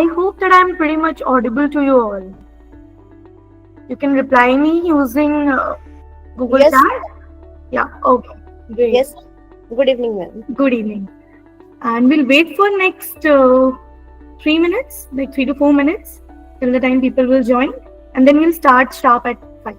I hope that I'm pretty much audible to you all. You can reply me using Google Yes, Chat. Yeah, okay, great. yes. Good evening, ma'am. Good evening. And we'll wait for next 3 minutes, like 3 to 4 minutes, till the time people will join. And then we'll start sharp at 5.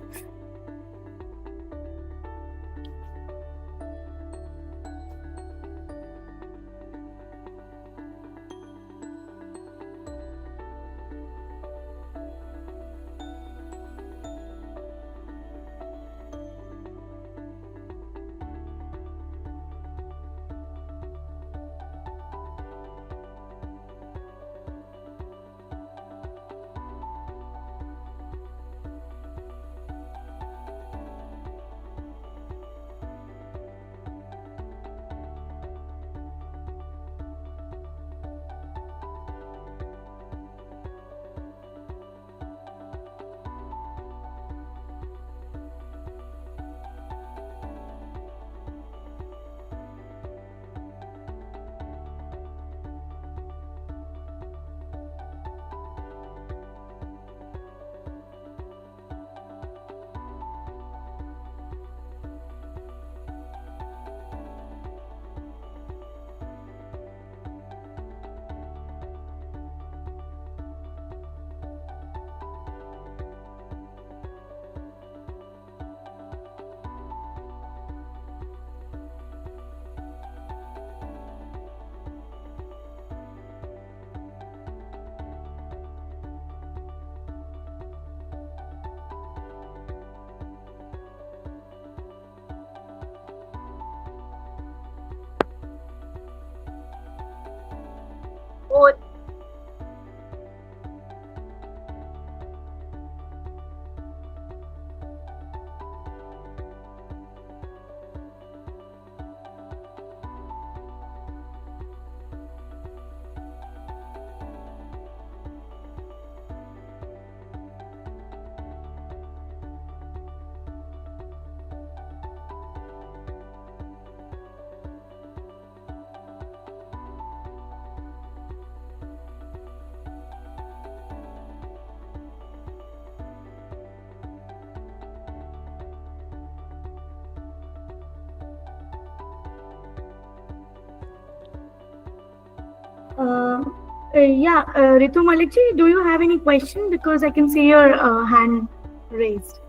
Ritu Malikji, do you have any question? Because I can see your hand raised.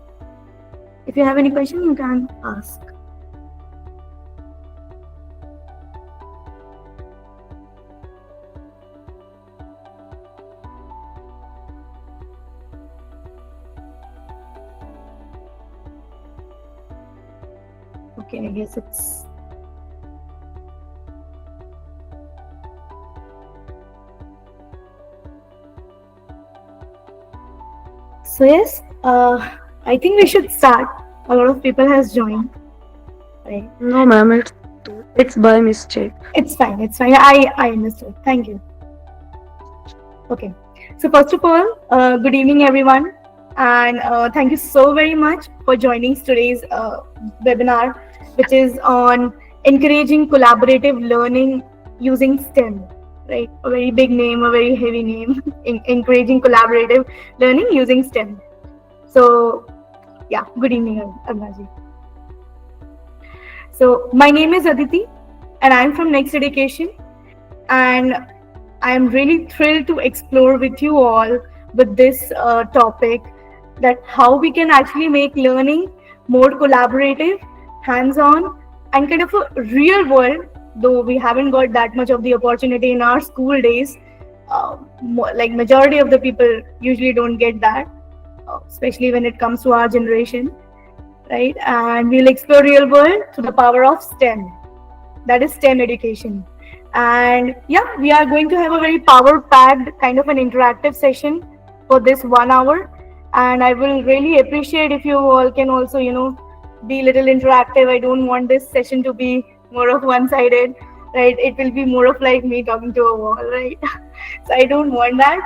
If you have any question, you can ask. Okay, I guess it's... So yes, I think we should start. A lot of people has joined, right? No, ma'am, it's by mistake. It's fine. It's fine. I understood. Thank you. Okay. So first of all, good evening, everyone, and thank you so very much for joining today's webinar, which is on encouraging collaborative learning using STEM. Right, a very big name, a very heavy name. Encouraging collaborative learning using STEM. So, yeah, good evening, Arnaji. So, my name is Aditi, and I'm from Next Education, and I am really thrilled to explore with you all with this topic, that how we can actually make learning more collaborative, hands-on, and kind of a real world. Though we haven't got that much of the opportunity in our school days, like majority of the people usually don't get that, especially when it comes to our generation, right? And we'll explore real world through the power of STEM, that is STEM education. And yeah, we are going to have a very power-packed kind of an interactive session for this 1 hour, and I will really appreciate if you all can also, be a little interactive. I don't want this session to be more of one-sided, right? It will be more of like me talking to a wall, right? So I don't want that.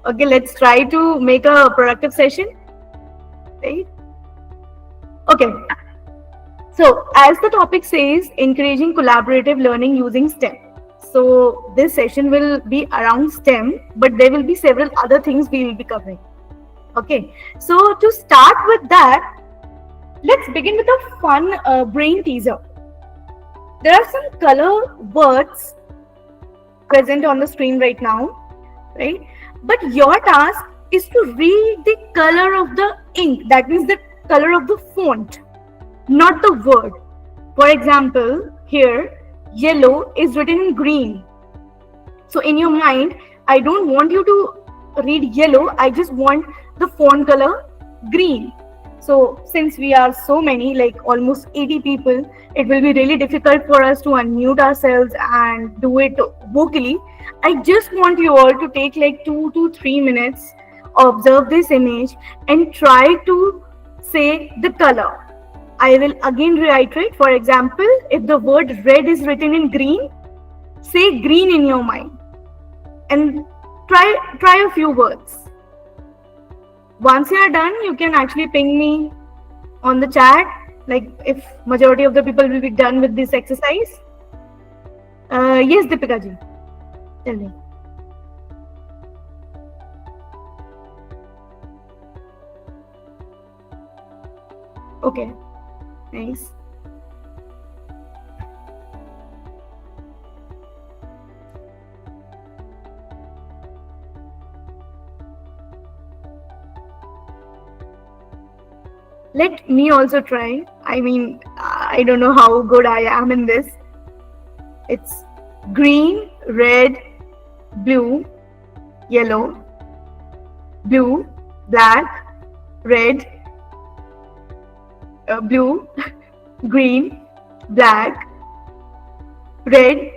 Okay, let's try to make a productive session, right? Okay. So as the topic says, encouraging collaborative learning using STEM. So this session will be around STEM, but there will be several other things we will be covering. Okay, so to start with that, let's begin with a fun brain teaser. There are some color words present on the screen right now, right? But your task is to read the color of the ink, that means the color of the font, not the word. For example, here, yellow is written in green. So in your mind, I don't want you to read yellow, I just want the font color green. So since we are so many, like almost 80 people, it will be really difficult for us to unmute ourselves and do it vocally. I just want you all to take like 2 to 3 minutes, observe this image and try to say the color. I will again reiterate. For example, if the word red is written in green, say green in your mind and try a few words. Once you are done, you can actually ping me on the chat, like if majority of the people will be done with this exercise. Yes, Deepika ji, tell me. Okay, nice. Let me also try. I mean, I don't know how good I am in this. It's green, red, blue, yellow, blue, black, red, blue, green, black, red,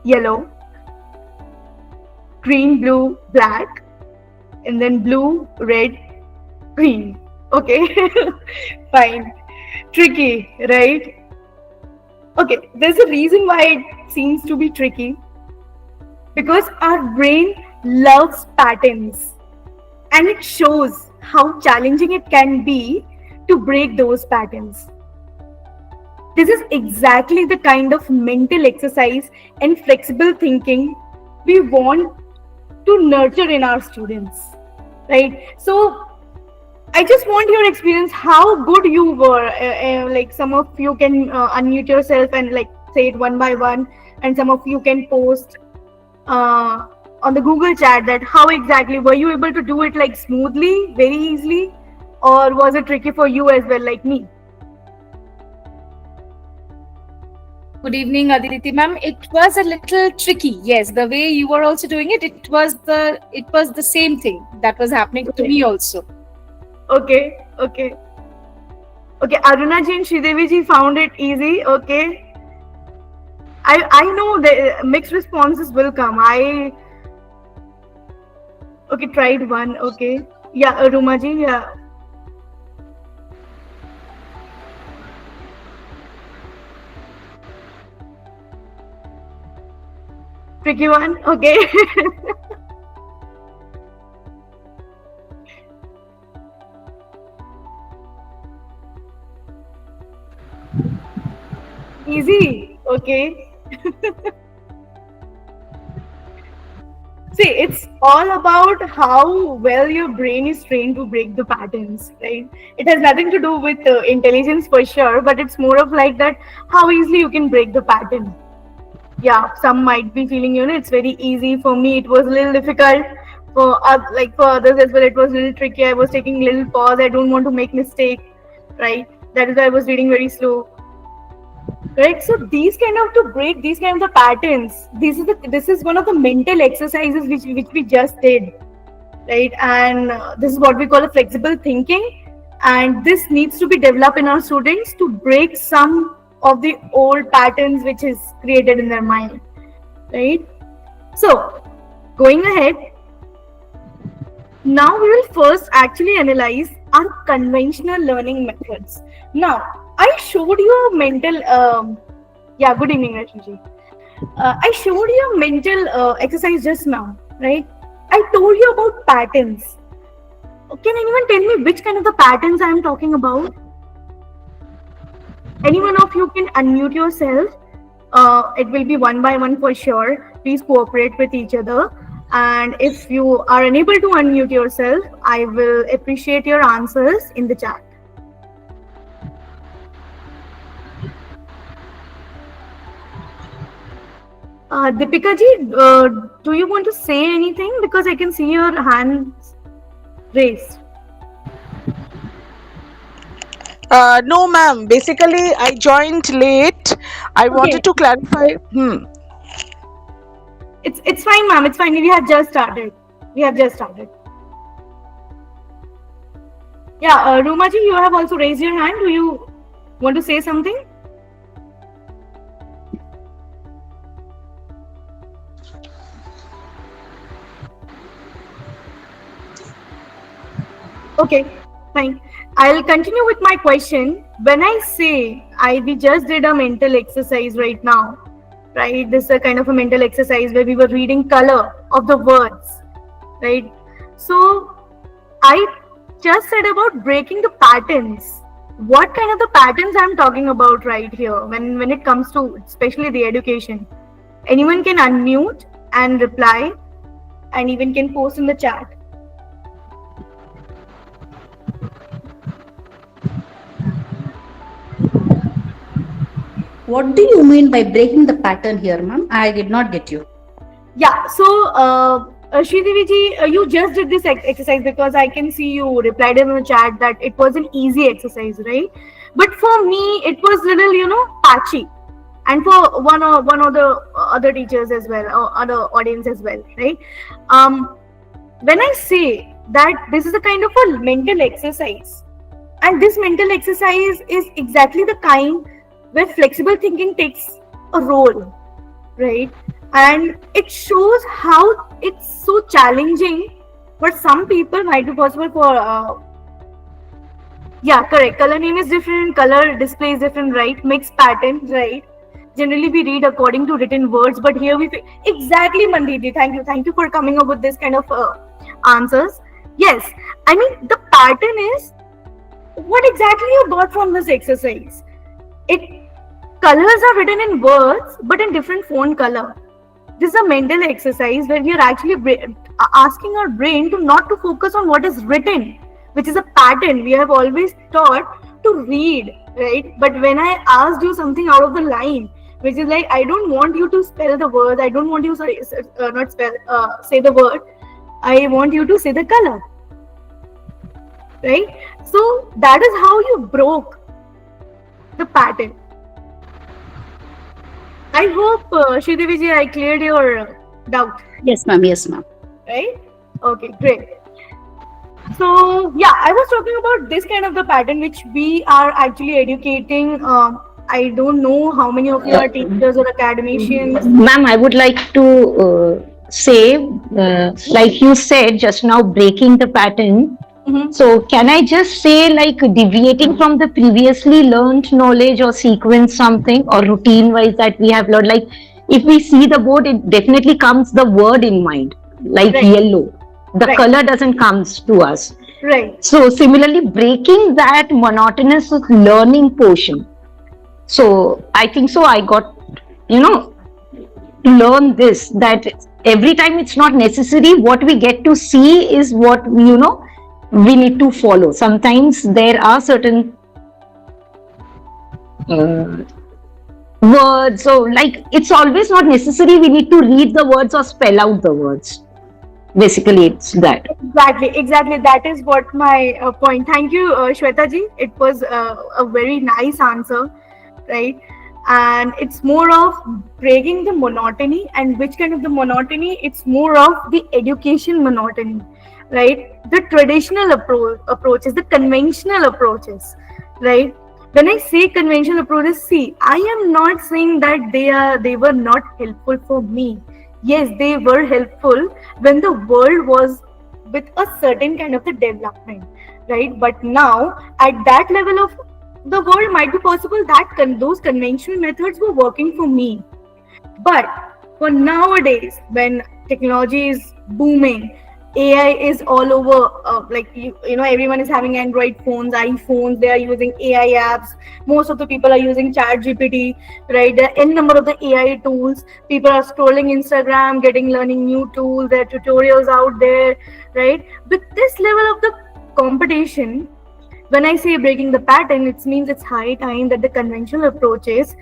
yellow, green, blue, black, and then blue, red, green. Okay, fine. Tricky, right? Okay, there's a reason why it seems to be tricky. Because our brain loves patterns and it shows how challenging it can be to break those patterns. This is exactly the kind of mental exercise and flexible thinking we want to nurture in our students, right? So I just want your experience, how good you were. Like some of you can unmute yourself and like say it one by one, and some of you can post on the Google chat that how exactly were you able to do it, like smoothly, very easily, or was it tricky for you as well, like me? Good evening, Aditi ma'am. It was a little tricky. Yes, the way you were also doing it, it was the same thing that was happening to me also. Okay. Okay, Aruna ji and Sridevi ji found it easy. Okay, I know the mixed responses will come. Okay, tried one. Okay, yeah, Aruma ji, yeah. Tricky one. Okay. Easy. Okay. See, it's all about how well your brain is trained to break the patterns, right? It has nothing to do with intelligence for sure, but it's more of like that how easily you can break the pattern. Yeah, some might be feeling, it's very easy. For me, it was a little difficult. For others as well, it was a little tricky. I was taking a little pause. I don't want to make mistake, right? That is why I was reading very slow. Right, so these kind of to break these kind of the patterns. This is one of the mental exercises which we just did, right? And this is what we call a flexible thinking, and this needs to be developed in our students to break some of the old patterns which is created in their mind, right? So, going ahead, now we will first actually analyze our conventional learning methods. Now, I showed you a mental, yeah, good evening, Rashmi. I showed you a mental exercise just now, right? I told you about patterns. Can anyone tell me which kind of the patterns I am talking about? Anyone of you can unmute yourself It will be one by one for sure. Please cooperate with each other. And if you are unable to unmute yourself, I will appreciate your answers in the chat. Deepika ji, do you want to say anything? Because I can see your hands raised. No, ma'am. Basically, I joined late. I wanted to clarify. It's fine, ma'am. It's fine. We have just started. Yeah, Ruma ji, you have also raised your hand. Do you want to say something? Okay, fine. I'll continue with my question. When I say we just did a mental exercise right now, right? This is a kind of a mental exercise where we were reading color of the words, right? So I just said about breaking the patterns. What kind of the patterns I'm talking about right here when it comes to especially the education? Anyone can unmute and reply, and even can post in the chat. What do you mean by breaking the pattern here, ma'am? I did not get you. Yeah, so Sridevi ji, you just did this exercise because I can see you replied in the chat that it was an easy exercise, right? But for me, it was little, patchy, and for one of the other teachers as well, or other audience as well, right? When I say that this is a kind of a mental exercise, and this mental exercise is exactly the kind where flexible thinking takes a role, right? And it shows how it's so challenging for some people. Might be possible for yeah, correct, color name is different, color display is different, right? Mixed pattern, right? Generally we read according to written words, but here we exactly, Manditi, thank you for coming up with this kind of answers. Yes, I mean the pattern is what exactly you got from this exercise. Colors are written in words but in different font color. This is a mental exercise where we are actually asking our brain to not to focus on what is written, which is a pattern we have always taught to read, right? But when I asked you something out of the line, which is like, I don't want you to spell the word, I don't want you not spell say the word, I want you to say the color, right? So that is how you broke the pattern. I hope, Sridevi ji, I cleared your doubt. Yes, ma'am. Yes, ma'am. Right? Okay, great. So, yeah, I was talking about this kind of the pattern which we are actually educating. I don't know how many of you are teachers or academicians. Ma'am, I would like to say, like you said just now, breaking the pattern. So can I just say, like, deviating from the previously learned knowledge or sequence something or routine wise that we have learned? Like, if we see the board, it definitely comes the word in mind, like yellow. The color doesn't comes to us. Right. So similarly, breaking that monotonous learning portion. So I think so I got, to learn this, that every time it's not necessary. What we get to see is what, we need to follow. Sometimes there are certain words. So like, it's always not necessary we need to read the words or spell out the words. Basically, it's that. Exactly. That is what my point. Thank you, Shweta ji. It was a very nice answer, right? And it's more of breaking the monotony. And which kind of the monotony? It's more of the education monotony, right? The traditional approaches, the conventional approaches, right? When I say conventional approaches, see, I am not saying that they were not helpful for me. Yes, they were helpful when the world was with a certain kind of the development, right? But now at that level of the world, might be possible that those conventional methods were working for me. But for nowadays, when technology is booming, AI is all over. Like you know, everyone is having Android phones, iPhones. They are using AI apps. Most of the people are using Chat GPT, right? There are n number of the AI tools. People are scrolling Instagram, getting learning new tools. There are tutorials out there, right? With this level of the competition, when I say breaking the pattern, it means it's high time that the conventional approaches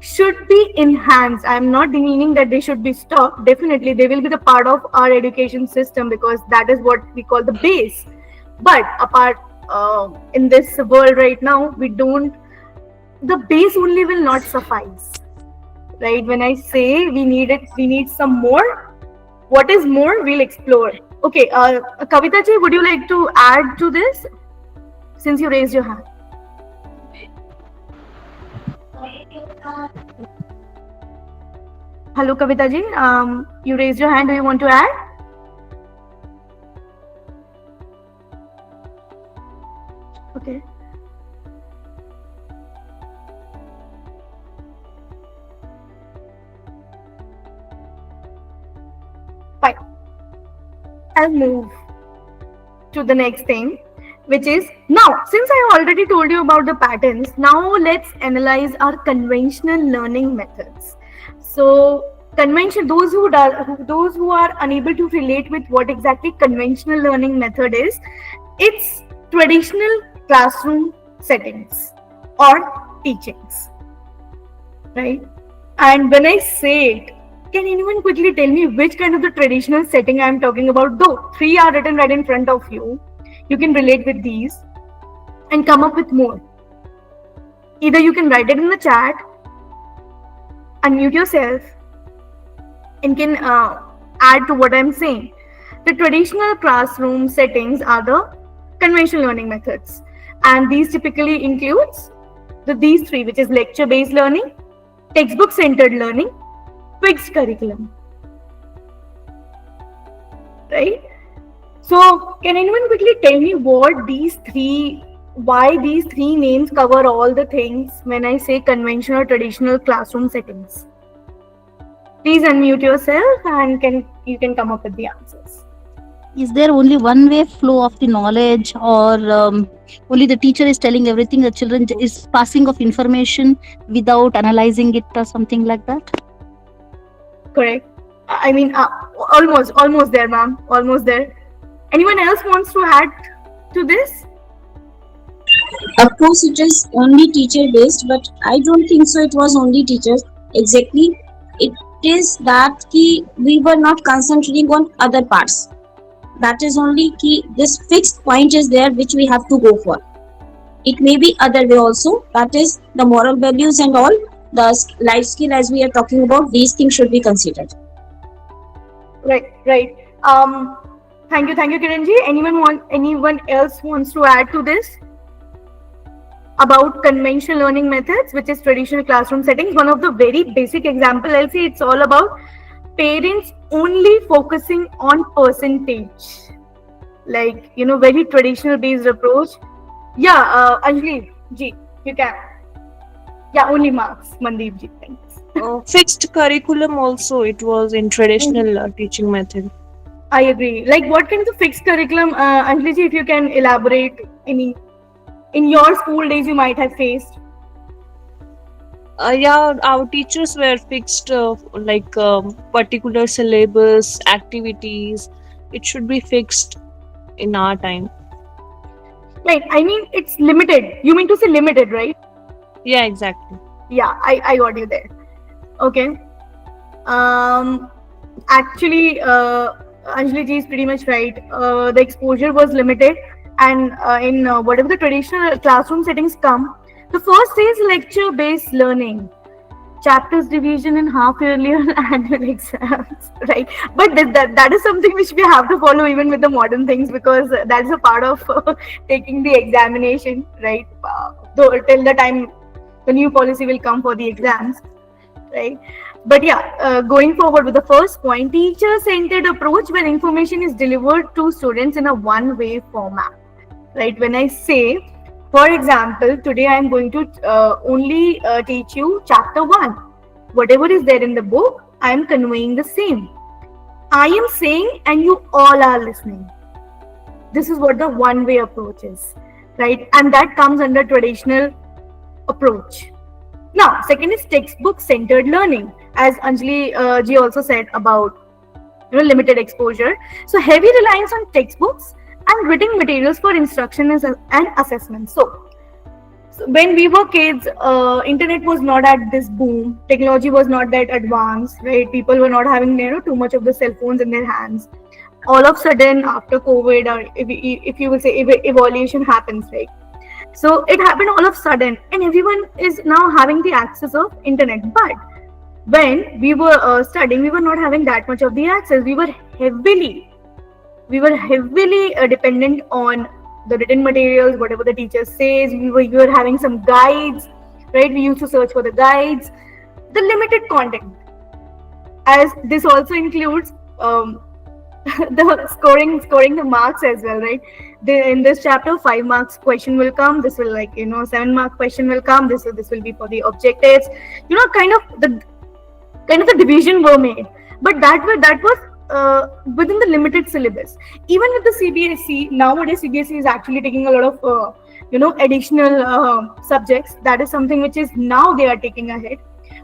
should be enhanced. I'm not demeaning that they should be stopped. Definitely, they will be the part of our education system because that is what we call the base. But apart in this world right now, we don't. The base only will not suffice, right? When I say we need it, we need some more. What is more? We'll explore. Okay, Kavita ji, would you like to add to this since you raised your hand? Hello, Kavita ji. You raised your hand. Do you want to add? Okay. Fine. I'll move to the next thing, which is now, since I already told you about the patterns, now let's analyze our conventional learning methods. So convention, those who are unable to relate with what exactly conventional learning method is, it's traditional classroom settings or teachings, right? And when I say it, can anyone quickly tell me which kind of the traditional setting I'm talking about? Though three are written right in front of you, you can relate with these and come up with more. Either you can write it in the chat, unmute yourself, and can add to what I'm saying. The traditional classroom settings are the conventional learning methods, and these typically includes these three, which is lecture-based learning, textbook-centered learning, fixed curriculum, right? So can anyone quickly tell me why these three names cover all the things when I say conventional or traditional classroom settings? Please unmute yourself and you can come up with the answers. Is there only one way flow of the knowledge, or only the teacher is telling everything, the children is passing of information without analyzing it or something like that? Correct. I mean, almost there, ma'am. Almost there. Anyone else wants to add to this? Of course, it is only teacher based, but I don't think so. It was only teachers. Exactly. It is that we were not concentrating on other parts. That is only key. This fixed point is there which we have to go for. It may be other way also. That is the moral values and all the life skill as we are talking about. These things should be considered. Right. Thank you, Kiranji. Anyone else wants to add to this about conventional learning methods, which is traditional classroom settings? One of the very basic example I'll say, it's all about parents only focusing on percentage, like very traditional based approach. Yeah, Anjali ji, you can. Yeah, only marks. Mandeep ji, thanks. Fixed curriculum also, it was in traditional teaching method. I agree. Like, what kind of fixed curriculum, Anjali ji, if you can elaborate any in your school days you might have faced? Yeah, our teachers were fixed, particular syllabus, activities. It should be fixed in our time. Like, I mean, it's limited. You mean to say limited, right? Yeah, exactly. Yeah, I got you there. Okay. Actually, Anjali ji is pretty much right. The exposure was limited, and in whatever the traditional classroom settings come, the first is lecture-based learning, chapters division in half-yearly and annual exams, right? But that is something which we have to follow even with the modern things, because that is a part of taking the examination, right? Though till the time the new policy will come for the exams, right? But yeah, going forward with the first point, teacher-centered approach where information is delivered to students in a one-way format, right? When I say, for example, today I am going to only teach you chapter 1. Whatever is there in the book, I am conveying the same. I am saying and you all are listening. This is what the one way approach is, right? And that comes under traditional approach. Now, second is textbook centered learning, as Anjali ji also said about limited exposure. So heavy reliance on textbooks and written materials for instruction and assessment. So when we were kids, internet was not at this boom. Technology was not that advanced, right? People were not having too much of the cell phones in their hands. All of a sudden, after COVID, or if you will say evolution happens, right? So it happened all of a sudden, and everyone is now having the access of internet. But when we were studying, we were not having that much of the access. We were heavily dependent on the written materials, whatever the teacher says. We were having some guides, right? We used to search for the guides, the limited content, as this also includes the scoring the marks as well, right? In this chapter, 5 marks question will come. This will 7 mark question will come. This will be for the objectives. Kind of the division were made, but that was within the limited syllabus. Even with the CBSE, nowadays CBSE is actually taking a lot of additional subjects. That is something which is now they are taking ahead.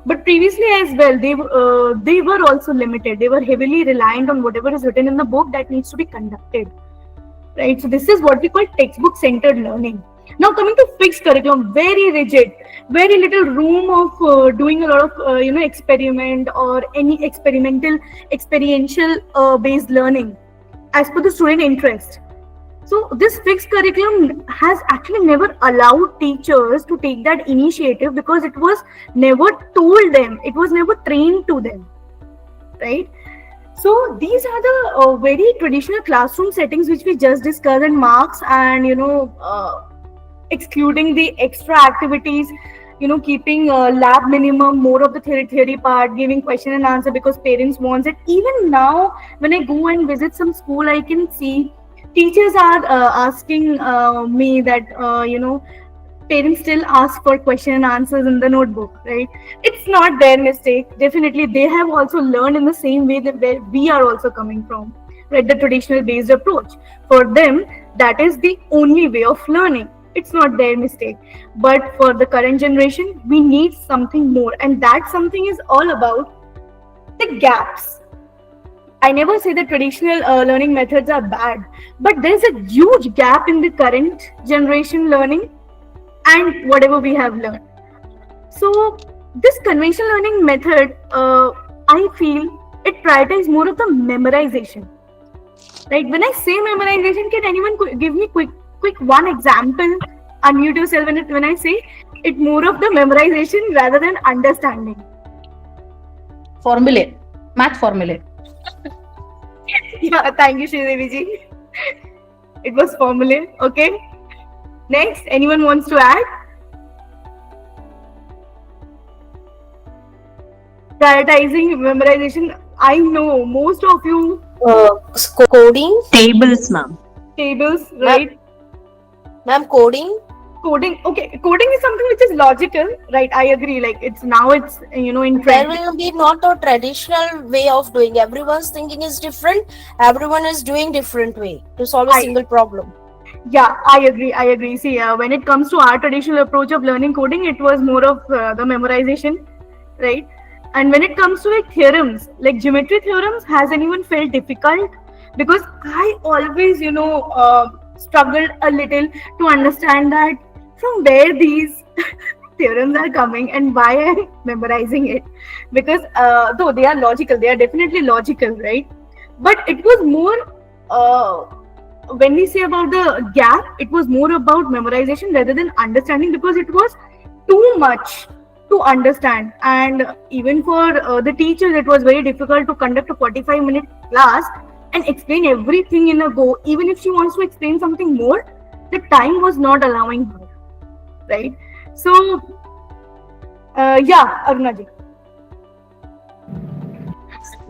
But previously as well, they were also limited. They were heavily reliant on whatever is written in the book that needs to be conducted, right? So this is what we call textbook centered learning. Now coming to fixed curriculum, very rigid, very little room of doing a lot of experiment or any experiential based learning as per the student interest. So this fixed curriculum has actually never allowed teachers to take that initiative, because it was never told them, it was never trained to them, right? So these are the very traditional classroom settings which we just discussed, and marks and excluding the extra activities, keeping lab minimum, more of the theory part, giving question and answer because parents wants it. Even now when I go and visit some school, I can see teachers are asking me that parents still ask for question and answers in the notebook, right? It's not their mistake. Definitely they have also learned in the same way that where we are also coming from, right? The traditional based approach, for them that is the only way of learning. It's not their mistake. But for the current generation, we need something more, and that something is all about the gaps. I never say that traditional learning methods are bad, but there's a huge gap in the current generation learning and whatever we have learned. So this conventional learning method, I feel it prioritizes more of the memorization. Right? When I say memorization, can anyone give me quick one example? Unmute yourself when I say it, more of the memorization rather than understanding. Formulae, math formulae. Yeah, thank you, Sridevi ji. It was formulae. Okay. Next, anyone wants to add? Prioritizing memorization. I know most of you Coding. Tables, ma'am. tables, right? Ma'am, coding. Coding. Okay, coding is something which is logical, right? I agree. Like it's in There trend. will be not a traditional way of doing. Everyone's thinking is different. Everyone is doing different way to solve a single problem. Yeah, I agree. See, when it comes to our traditional approach of learning coding, it was more of the memorization, right? And when it comes to like theorems, like geometry theorems, has anyone felt difficult? Because I always, struggled a little to understand that from where these theorems are coming and why I'm memorizing it. Because though they are logical, they are definitely logical, right? But it was more. When we say about the gap, it was more about memorization rather than understanding, because it was too much to understand. And even for the teachers, it was very difficult to conduct a 45-minute class and explain everything in a go. Even if she wants to explain something more, the time was not allowing her, right? So yeah, Arunaji.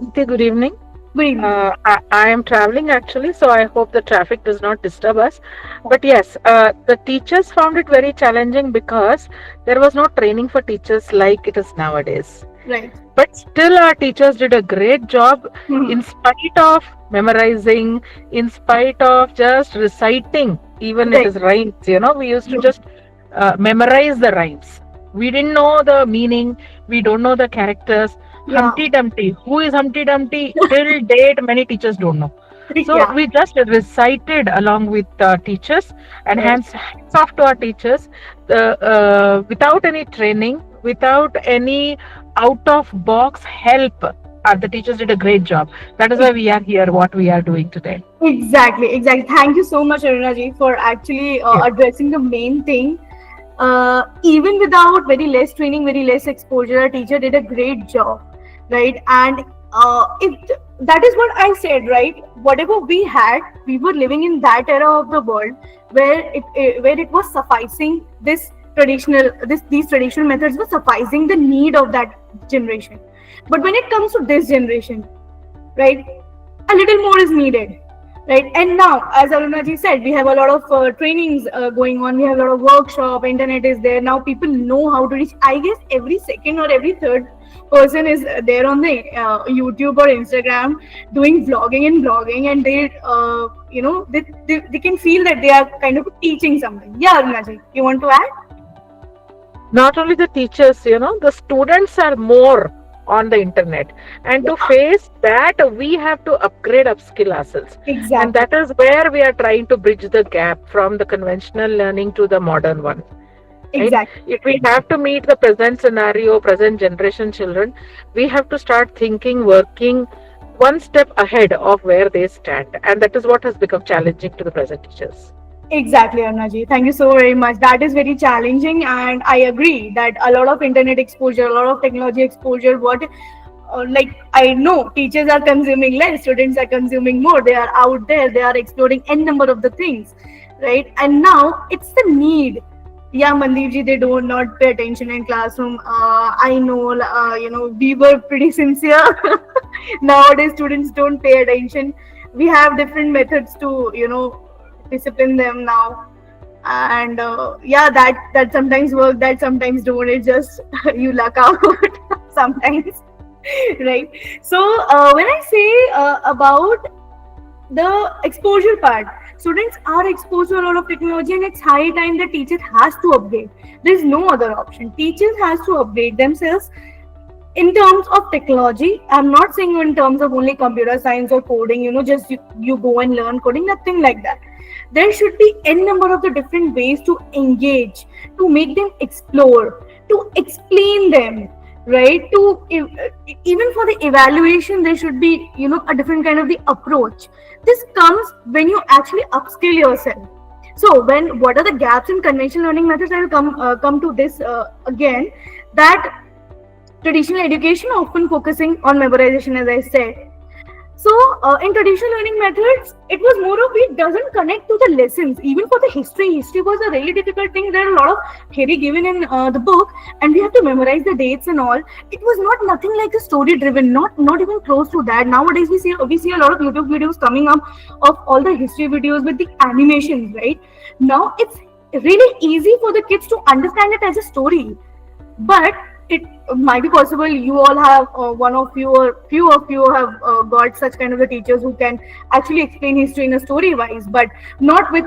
Okay, good evening. Good evening. I am traveling actually, so I hope the traffic does not disturb us. But yes, the teachers found it very challenging because there was no training for teachers like it is nowadays. Right. But still, our teachers did a great job Hmm. in spite of memorizing, in spite of just reciting, even it Right. is rhymes. We used to Hmm. just memorize the rhymes. We didn't know the meaning, we don't know the characters. Yeah. Humpty Dumpty, who is Humpty Dumpty? Till date, many teachers don't know. So Yeah. we just recited along with teachers, and Right. hats off to our teachers. Without any training, without any out of box help, the teachers did a great job. That is why we are here, what we are doing today. Exactly, exactly. Thank you so much, Aruna ji, for actually Yeah. addressing the main thing. Even without very less training, very less exposure, our teacher did a great job, right? And if that is what I said, right? Whatever we had, we were living in that era of the world where it was sufficing these traditional methods were sufficing the need of that generation. But when it comes to this generation, right, a little more is needed, right? And now, as Aruna ji said, we have a lot of trainings going on, we have a lot of workshop, internet is there now, people know how to reach. I guess every second or every third person is there on the YouTube or Instagram doing vlogging and blogging, and they can feel that they are kind of teaching something. Yeah, Aruna ji, you want to add? Not only the teachers, the students are more on the internet, and to face that we have to upskill ourselves. Exactly. And that is where we are trying to bridge the gap from the conventional learning to the modern one, right? Exactly. If we have to meet the present scenario, present generation children, we have to start thinking, working one step ahead of where they stand, and that is what has become challenging to the present teachers. Exactly, Arnaji. Thank you so very much. That is very challenging, and I agree that a lot of internet exposure, a lot of technology exposure, like I know teachers are consuming less, students are consuming more. They are out there, they are exploring n number of the things, right? And now it's the need. Yeah, Mandeep ji, they do not pay attention in classroom. I know, we were pretty sincere. Nowadays, students don't pay attention. We have different methods to, discipline them now, and yeah, that sometimes work, that sometimes don't. It just you luck out sometimes, right? So when I say about the exposure part, students are exposed to a lot of technology, and it's high time the teacher has to upgrade. There's no other option. Teachers has to upgrade themselves in terms of technology. I'm not saying in terms of only computer science or coding, just you go and learn coding, nothing like that. There should be n number of the different ways to engage, to make them explore, to explain them, right? Even for the evaluation, there should be a different kind of the approach. This comes when you actually upskill yourself. So what are the gaps in conventional learning methods? I will come to this again, that traditional education often focusing on memorization, as I said. So in traditional learning methods, it was more of it doesn't connect to the lessons. Even for the history was a really difficult thing. There are a lot of theory given in the book, and we have to memorize the dates and all. It was not nothing like the story driven, not even close to that. Nowadays we see a lot of YouTube videos coming up of all the history videos with the animations, right? Now it's really easy for the kids to understand it as a story, but it might be possible you all have one of you or few of you have got such kind of the teachers who can actually explain history in a story wise, but not with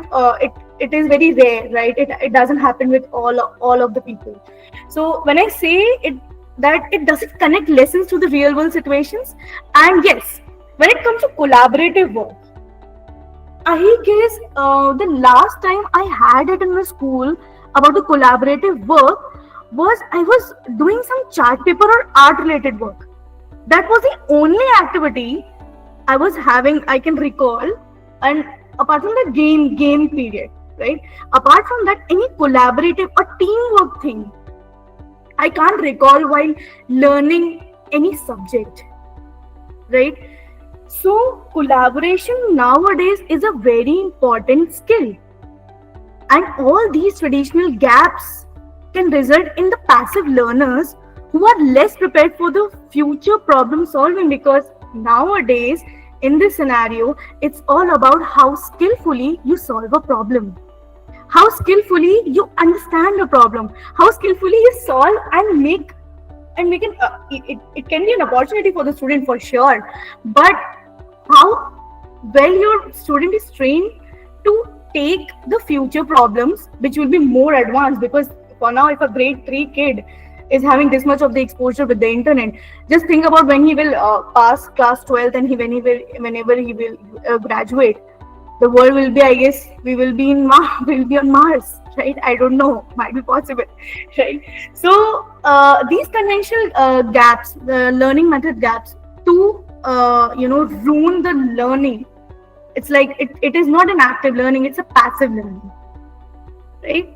it is very rare, right? It doesn't happen with all of the people. So when I say it, that it doesn't connect lessons to the real world situations. And yes, when it comes to collaborative work, I guess the last time I had it in the school about the collaborative work was I was doing some chart paper or art related work. That was the only activity I was having, I can recall. And apart from the game period, right? Apart from that, any collaborative or teamwork thing, I can't recall while learning any subject, right? So collaboration nowadays is a very important skill. And all these traditional gaps can result in the passive learners who are less prepared for the future problem solving, because Nowadays, in this scenario, it's all about how skillfully you solve a problem, how skillfully you understand a problem, how skillfully you solve and make it can be an opportunity for the student for sure, but how well your student is trained to take the future problems which will be more advanced. Because for now, if a grade 3 kid is having this much of the exposure with the internet, just think about when he will pass class 12th, and whenever he will graduate, the world will be, I guess, we will be in we'll be on Mars, right? I don't know, might be possible, right? So these conventional gaps, the learning method gaps, to ruin the learning. It's like it is not an active learning, it's a passive learning, right?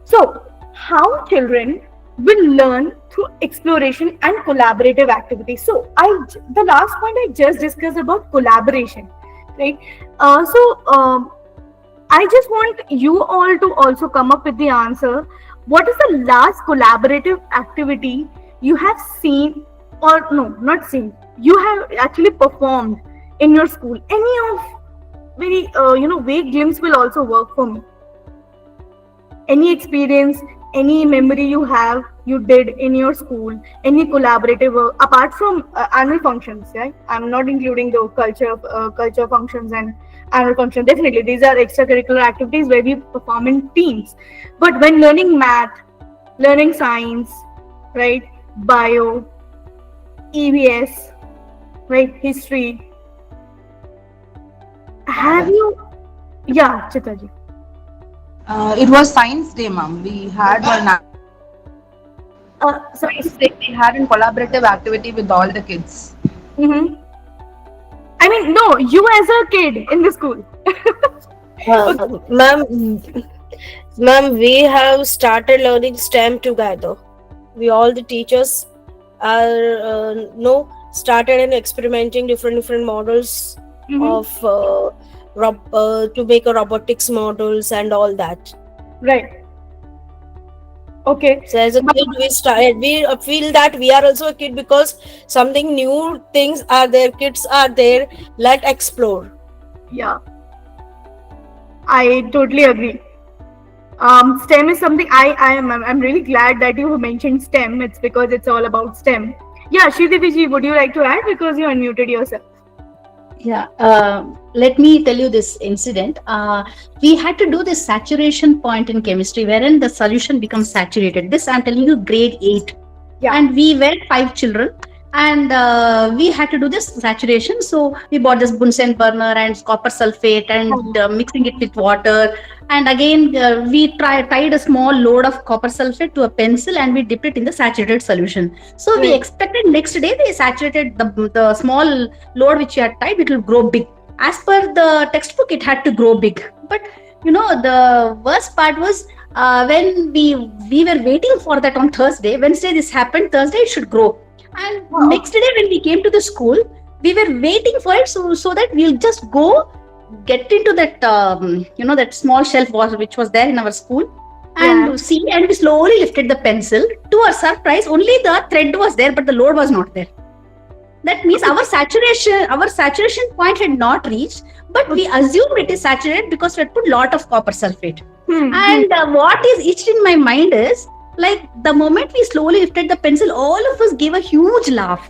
So how children will learn through exploration and collaborative activities. So the last point I just discussed about collaboration, right? I just want you all to also come up with the answer. What is the last collaborative activity you have seen, or no, not seen, you have actually performed in your school? Any of very, vague glimpse will also work for me. Any experience, any memory you have, you did in your school, any collaborative work apart from annual functions, right? I'm not including the culture functions and annual function. Definitely these are extracurricular activities where we perform in teams, but when learning math, learning science, right, bio, EVS, right, history, have you? Yeah, Chitaji. It was Science Day, ma'am. We had one So, Science Day. We had a collaborative activity with all the kids. mm-hmm. I mean, no, you as a kid in the school. Okay. Ma'am, we have started learning STEM together. We all the teachers are started and experimenting different models of to make a robotics models and all that. Right. Okay. So as a kid, we feel that we are also a kid because something new things are there, kids are there. Let explore. Yeah, I totally agree. STEM is something I'm really glad that you mentioned STEM. It's because it's all about STEM. Yeah, Shrideviji, would you like to add, because you unmuted yourself? Yeah, let me tell you this incident. We had to do this saturation point in chemistry, wherein the solution becomes saturated. This I'm telling you, grade 8. Yeah. And we were 5 children, and we had to do this saturation. So we bought this Bunsen burner and copper sulfate and mixing it with water. And again, we tied a small load of copper sulfate to a pencil, and we dipped it in the saturated solution. So we expected next day we saturated the small load which we had tied, it will grow big. As per the textbook, it had to grow big. But the worst part was when we were waiting for that on Thursday. Wednesday this happened, Thursday it should grow. And next day when we came to the school, we were waiting for it so that we'll just go get into that that small shelf which was there in our school, and see, and we slowly lifted the pencil. To our surprise, only the thread was there, but the load was not there. That means our saturation point had not reached, but we assumed it is saturated because we had put lot of copper sulfate. And what is etched in my mind is, like, the moment we slowly lifted the pencil, all of us gave a huge laugh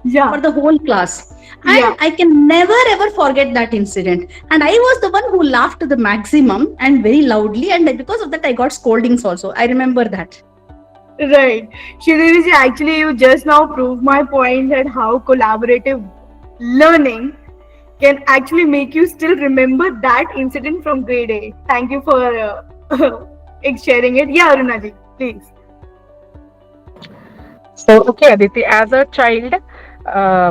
for the whole class. And I can never ever forget that incident. And I was the one who laughed to the maximum and very loudly, and because of that I got scoldings also. I remember that. Right. Shridevi, actually you just now proved my point that how collaborative learning can actually make you still remember that incident from grade 8. Thank you for sharing it. Yeah, Arunaji, please. So, okay, Aditi, as a child,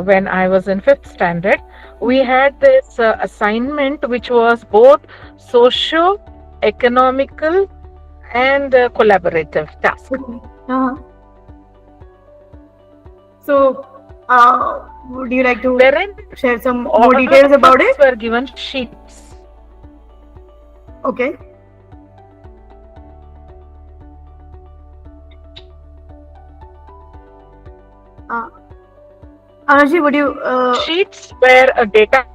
when I was in 5th standard, we had this assignment which was both socio-economical and collaborative task. So, would you like to share some more All details of about us it? were given sheets. Okay. Anuji, would you? Sheets where a data.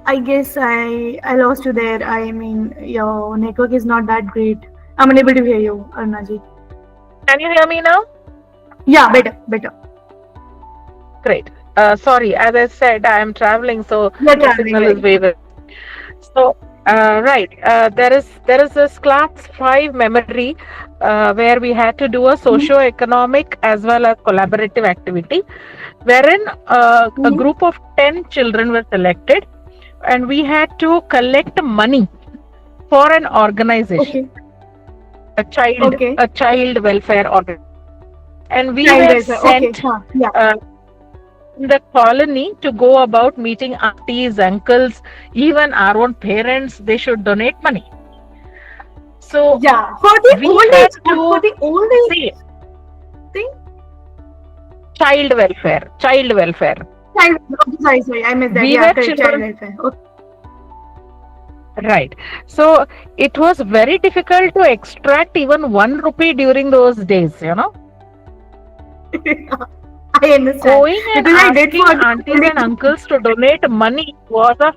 I guess I lost you there. I mean, your network is not that great. I'm unable to hear you, Arunaji. Can you hear me now? Yeah, better, better. Great. Sorry, as I said, I am traveling, so You're the traveling, signal is right? very. So, right, there is this class 5 memory where we had to do a socio-economic as well as collaborative activity, wherein a Mm-hmm. group of 10 children were selected, and we had to collect money for an organization, Okay. a Okay. child welfare organization, and we Child were welfare. Okay. sent Huh. Yeah. uh, in the colony to go about meeting aunties, uncles, even our own parents. They should donate money. So Yeah. For the we old had age. For to the old see age thing. child welfare, child welfare. Child. Okay, sorry, sorry. I missed that. We Yeah, were correct. Child children, welfare. Okay. right? So it was very difficult to extract even 1 rupee during those days. I understand Going and because I did asking for the aunties old and age. uncles to donate money was a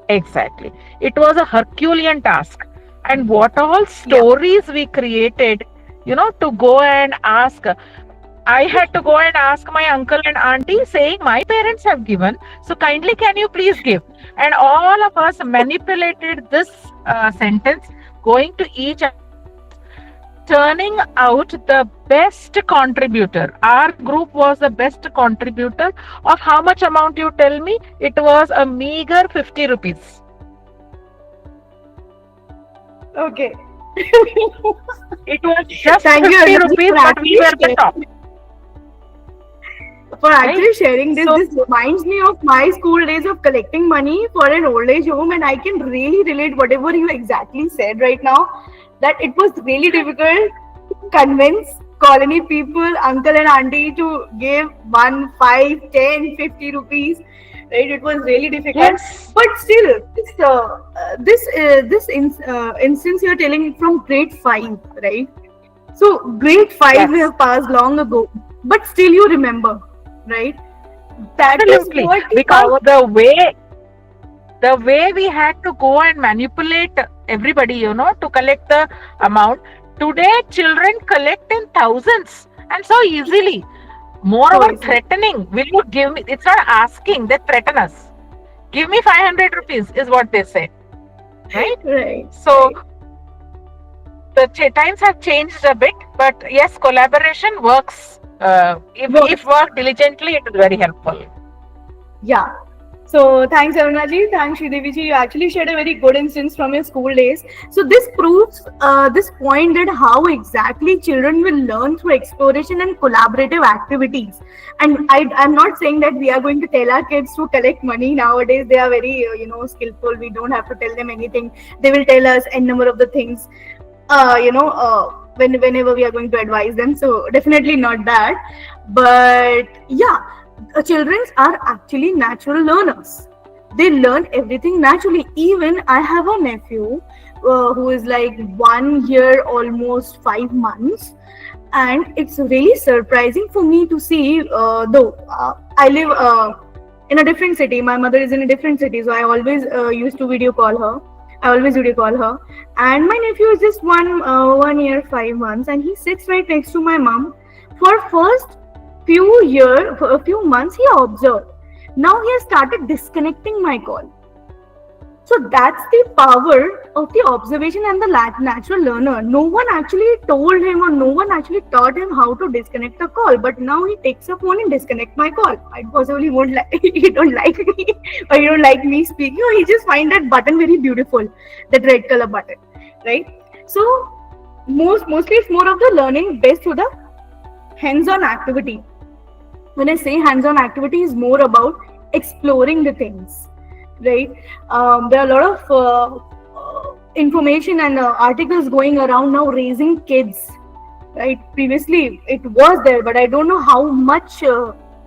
exactly. It was a Herculean task. And what all Yeah. stories we created, to go and ask. I had to go and ask my uncle and auntie saying, my parents have given, so kindly can you please give? And all of us manipulated this sentence, going to each, turning out the best contributor. Our group was the best contributor. Of how much amount you tell me? It was a meager 50 rupees. Okay. It was just Thank you, 50 Anuji, rupees, for but we actually were the top, sharing. For right? actually sharing this. So, This reminds me of my school days of collecting money for an old age home, and I can really relate whatever you exactly said right now. That it was really difficult to convince colony people, uncle and auntie, to give 1, 5, 10, 50 rupees. Right? It was really difficult, yes, but still, this instance you're telling from grade 5, right? So grade 5 we yes. have passed long ago, but still you remember, right? That is Absolutely. what the Because power. the way we had to go and manipulate everybody, to collect the amount. Today, children collect in thousands and so easily. So Moreover, easily. threatening. Will you give me? It's not asking, they threaten us. Give me 500 rupees, is what they say. Right? Right, So, right. the times have changed a bit, but yes, collaboration works. If Works. worked diligently, it is very helpful. Yeah. So thanks, Arunaji. Thanks, Sridevi ji. You actually shared a very good instance from your school days. So this proves this point that how exactly children will learn through exploration and collaborative activities. And I'm not saying that we are going to tell our kids to collect money nowadays. They are very skillful. We don't have to tell them anything. They will tell us n number of the things. Whenever we are going to advise them. So definitely not that. But yeah, children are actually natural learners. They learn everything naturally. Even I have a nephew who is like 1 year, almost 5 months, and it's really surprising for me to see. Though I live in a different city, my mother is in a different city, so I always used to video call her. I always video call her, and my nephew is just 1 year, 5 months, and he sits right next to my mom. For first for a few months, he observed. Now he has started disconnecting my call. So that's the power of the observation and the natural learner. No one actually told him or no one actually taught him how to disconnect a call. But now he takes a phone and disconnect my call. I possibly won't like he don't like me or he don't like me speaking, or he just find that button very beautiful, that red color button, right? So mostly it's more of the learning based through the hands-on activity. When I say hands-on activity, is more about exploring the things, right? There are a lot of information and articles going around now raising kids, right? Previously it was there, but I don't know how much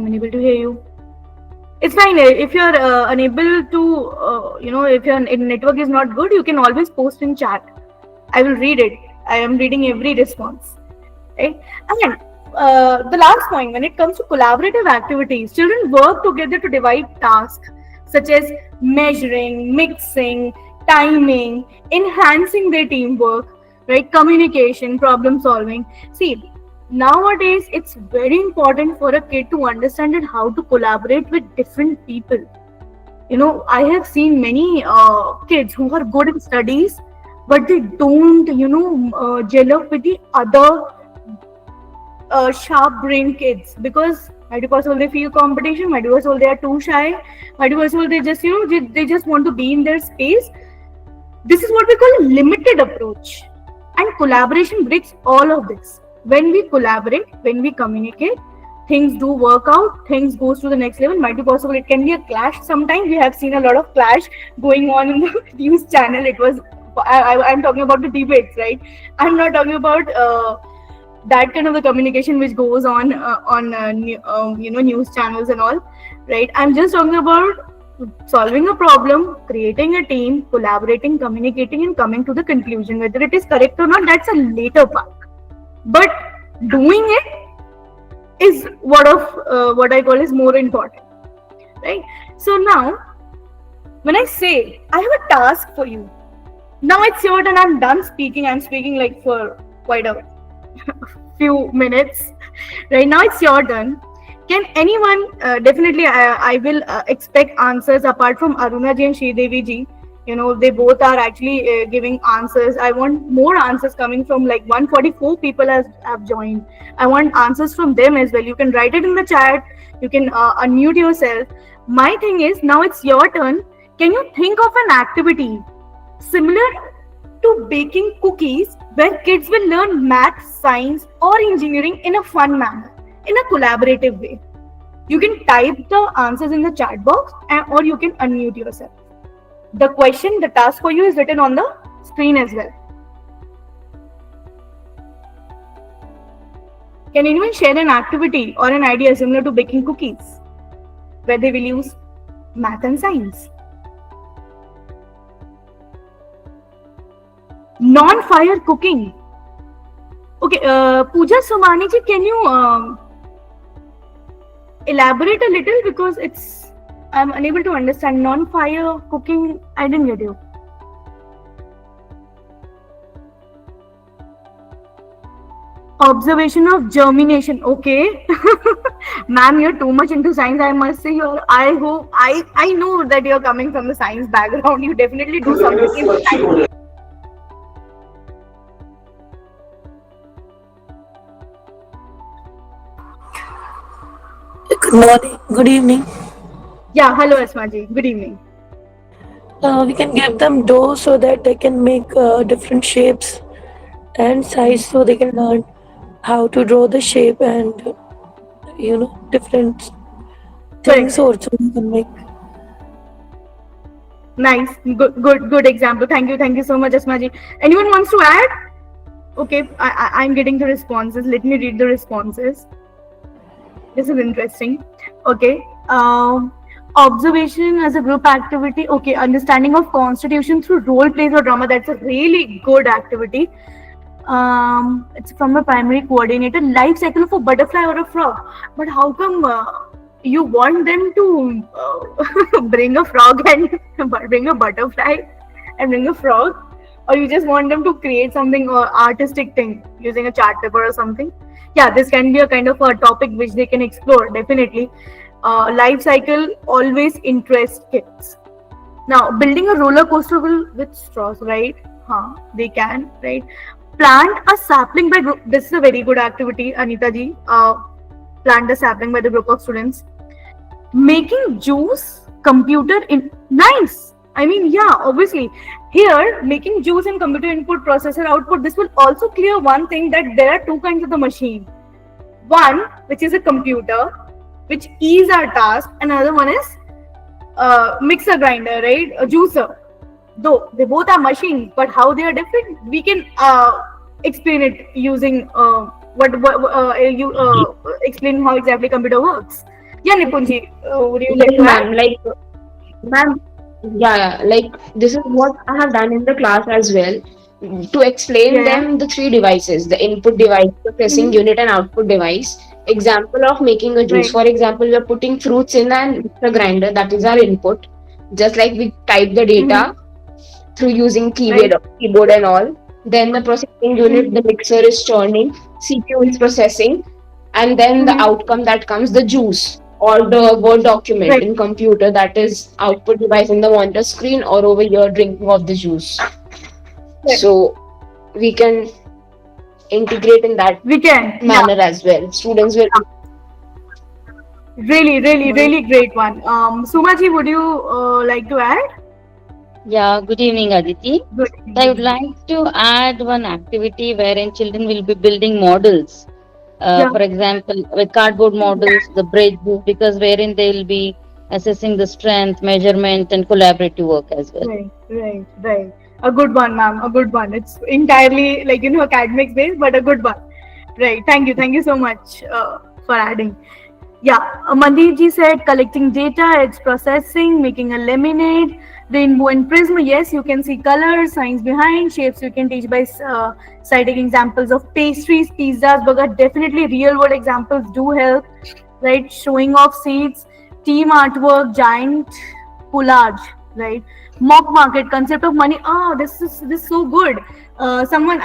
I'm unable to hear you. It's fine if you're unable to, if your network is not good, you can always post in chat. I will read it. I am reading every response. Right? And the last point, when it comes to collaborative activities, children work together to divide tasks such as measuring, mixing, timing, enhancing their teamwork, right? Communication, problem solving. See, nowadays it's very important for a kid to understand that how to collaborate with different people. I have seen many kids who are good in studies, but they don't, gel up with the other sharp brain kids, because might be possible they feel competition, might be possible they are too shy, might be possible they just they just want to be in their space. This is what we call a limited approach, and collaboration breaks all of this. When we collaborate, when we communicate, things do work out, things goes to the next level. Might be possible it can be a clash sometimes. We have seen a lot of clash going on in the news channel. It was I'm talking about the debates, right? I'm not talking about that kind of the communication which goes on news channels and all, right? I'm just talking about solving a problem, creating a team, collaborating, communicating, and coming to the conclusion. Whether it is correct or not, that's a later part, but doing it is what I call is more important, right? So now when I say I have a task for you, now it's your turn. I'm done speaking. I'm speaking like for quite a few minutes. Right now it's your turn. Can anyone, definitely I will expect answers apart from Aruna ji and Sridevi ji. They both are actually giving answers. I want more answers coming from, like, 144 people have joined. I want answers from them as well. You can write it in the chat. You can unmute yourself. My thing is, now it's your turn. Can you think of an activity similar to baking cookies where kids will learn math, science, or engineering in a fun manner, in a collaborative way? You can type the answers in the chat box, or you can unmute yourself. The question, the task for you is written on the screen as well. Can anyone share an activity or an idea similar to baking cookies where they will use math and science? Non-fire cooking. Okay, Pooja Somani ji, can you elaborate a little, because I'm unable to understand. Non-fire cooking, I didn't get you. Observation of germination. Okay. Ma'am, you're too much into science. I must say, I know that you're coming from the science background. You definitely do something in science. Good morning, good evening. Yeah, hello Asma ji. Good evening. We can give them dough so that they can make different shapes and size, so they can learn how to draw the shape and different things also we can make. Nice, good example. Thank you so much, Asma ji. Anyone wants to add? Okay, I'm getting the responses. Let me read the responses. This is interesting. Okay. Observation as a group activity. Okay. Understanding of constitution through role plays or drama. That's a really good activity. It's from a primary coordinator. Life cycle of a butterfly or a frog. But how come you want them to bring a frog and bring a butterfly and bring a frog? Or you just want them to create something artistic thing using a chart paper or something? Yeah, this can be a kind of a topic which they can explore, definitely. Life cycle always interests kids. Now, building a roller coaster with straws, right? They can, right? Plant a sapling by group. This is a very good activity, Anita ji. Plant a sapling by the group of students. Making juice, computer in. Nice. I mean, yeah, obviously. Here, making juice and computer input, processor output, this will also clear one thing, that there are two kinds of the machine. One, which is a computer, which is our task. Another one is mixer grinder, right? A juicer. Though they both are machines, but how they are different, we can explain it using explain how exactly computer works. Yeah, Nipunji, would you like Yes, to add? ma'am. Ma'am, yeah, like this is what I have done in the class as well. To explain Yeah, them the three devices, the input device, the pressing mm-hmm. unit, and output device. Example of making a juice. Right. For example, we are putting fruits in an mixer grinder, that is our input. Just like we type the Mm-hmm. data through using Right. keyboard and all. Then the processing unit, the Mm-hmm. mixer is churning, CPU is processing, and then the Mm-hmm. outcome that comes, the juice or the word document Right. in computer, that is output device in the monitor screen or over here drinking of the juice. Right. So we can integrate in that We can. Yeah. manner as well. Students will. Really, really, really great one. Sumaji, would you like to add? Yeah, good evening, Aditi. Good. I would like to add one activity wherein children will be building models. Yeah. For example, with cardboard models, the bridge, because wherein they will be assessing the strength, measurement, and collaborative work as well. Right, right, right. A good one, ma'am. A good one. It's entirely like academics based, but a good one. Right. Thank you so much for adding. Yeah, Mandeep ji said collecting data, it's processing, making a lemonade, rainbow and prism. Yes, you can see colors, science behind, shapes you can teach by citing examples of pastries, pizzas, burger. Definitely, real world examples do help, right? Showing off seeds, team artwork, giant collage, right? Mock market, concept of money. Oh, this is so good. Someone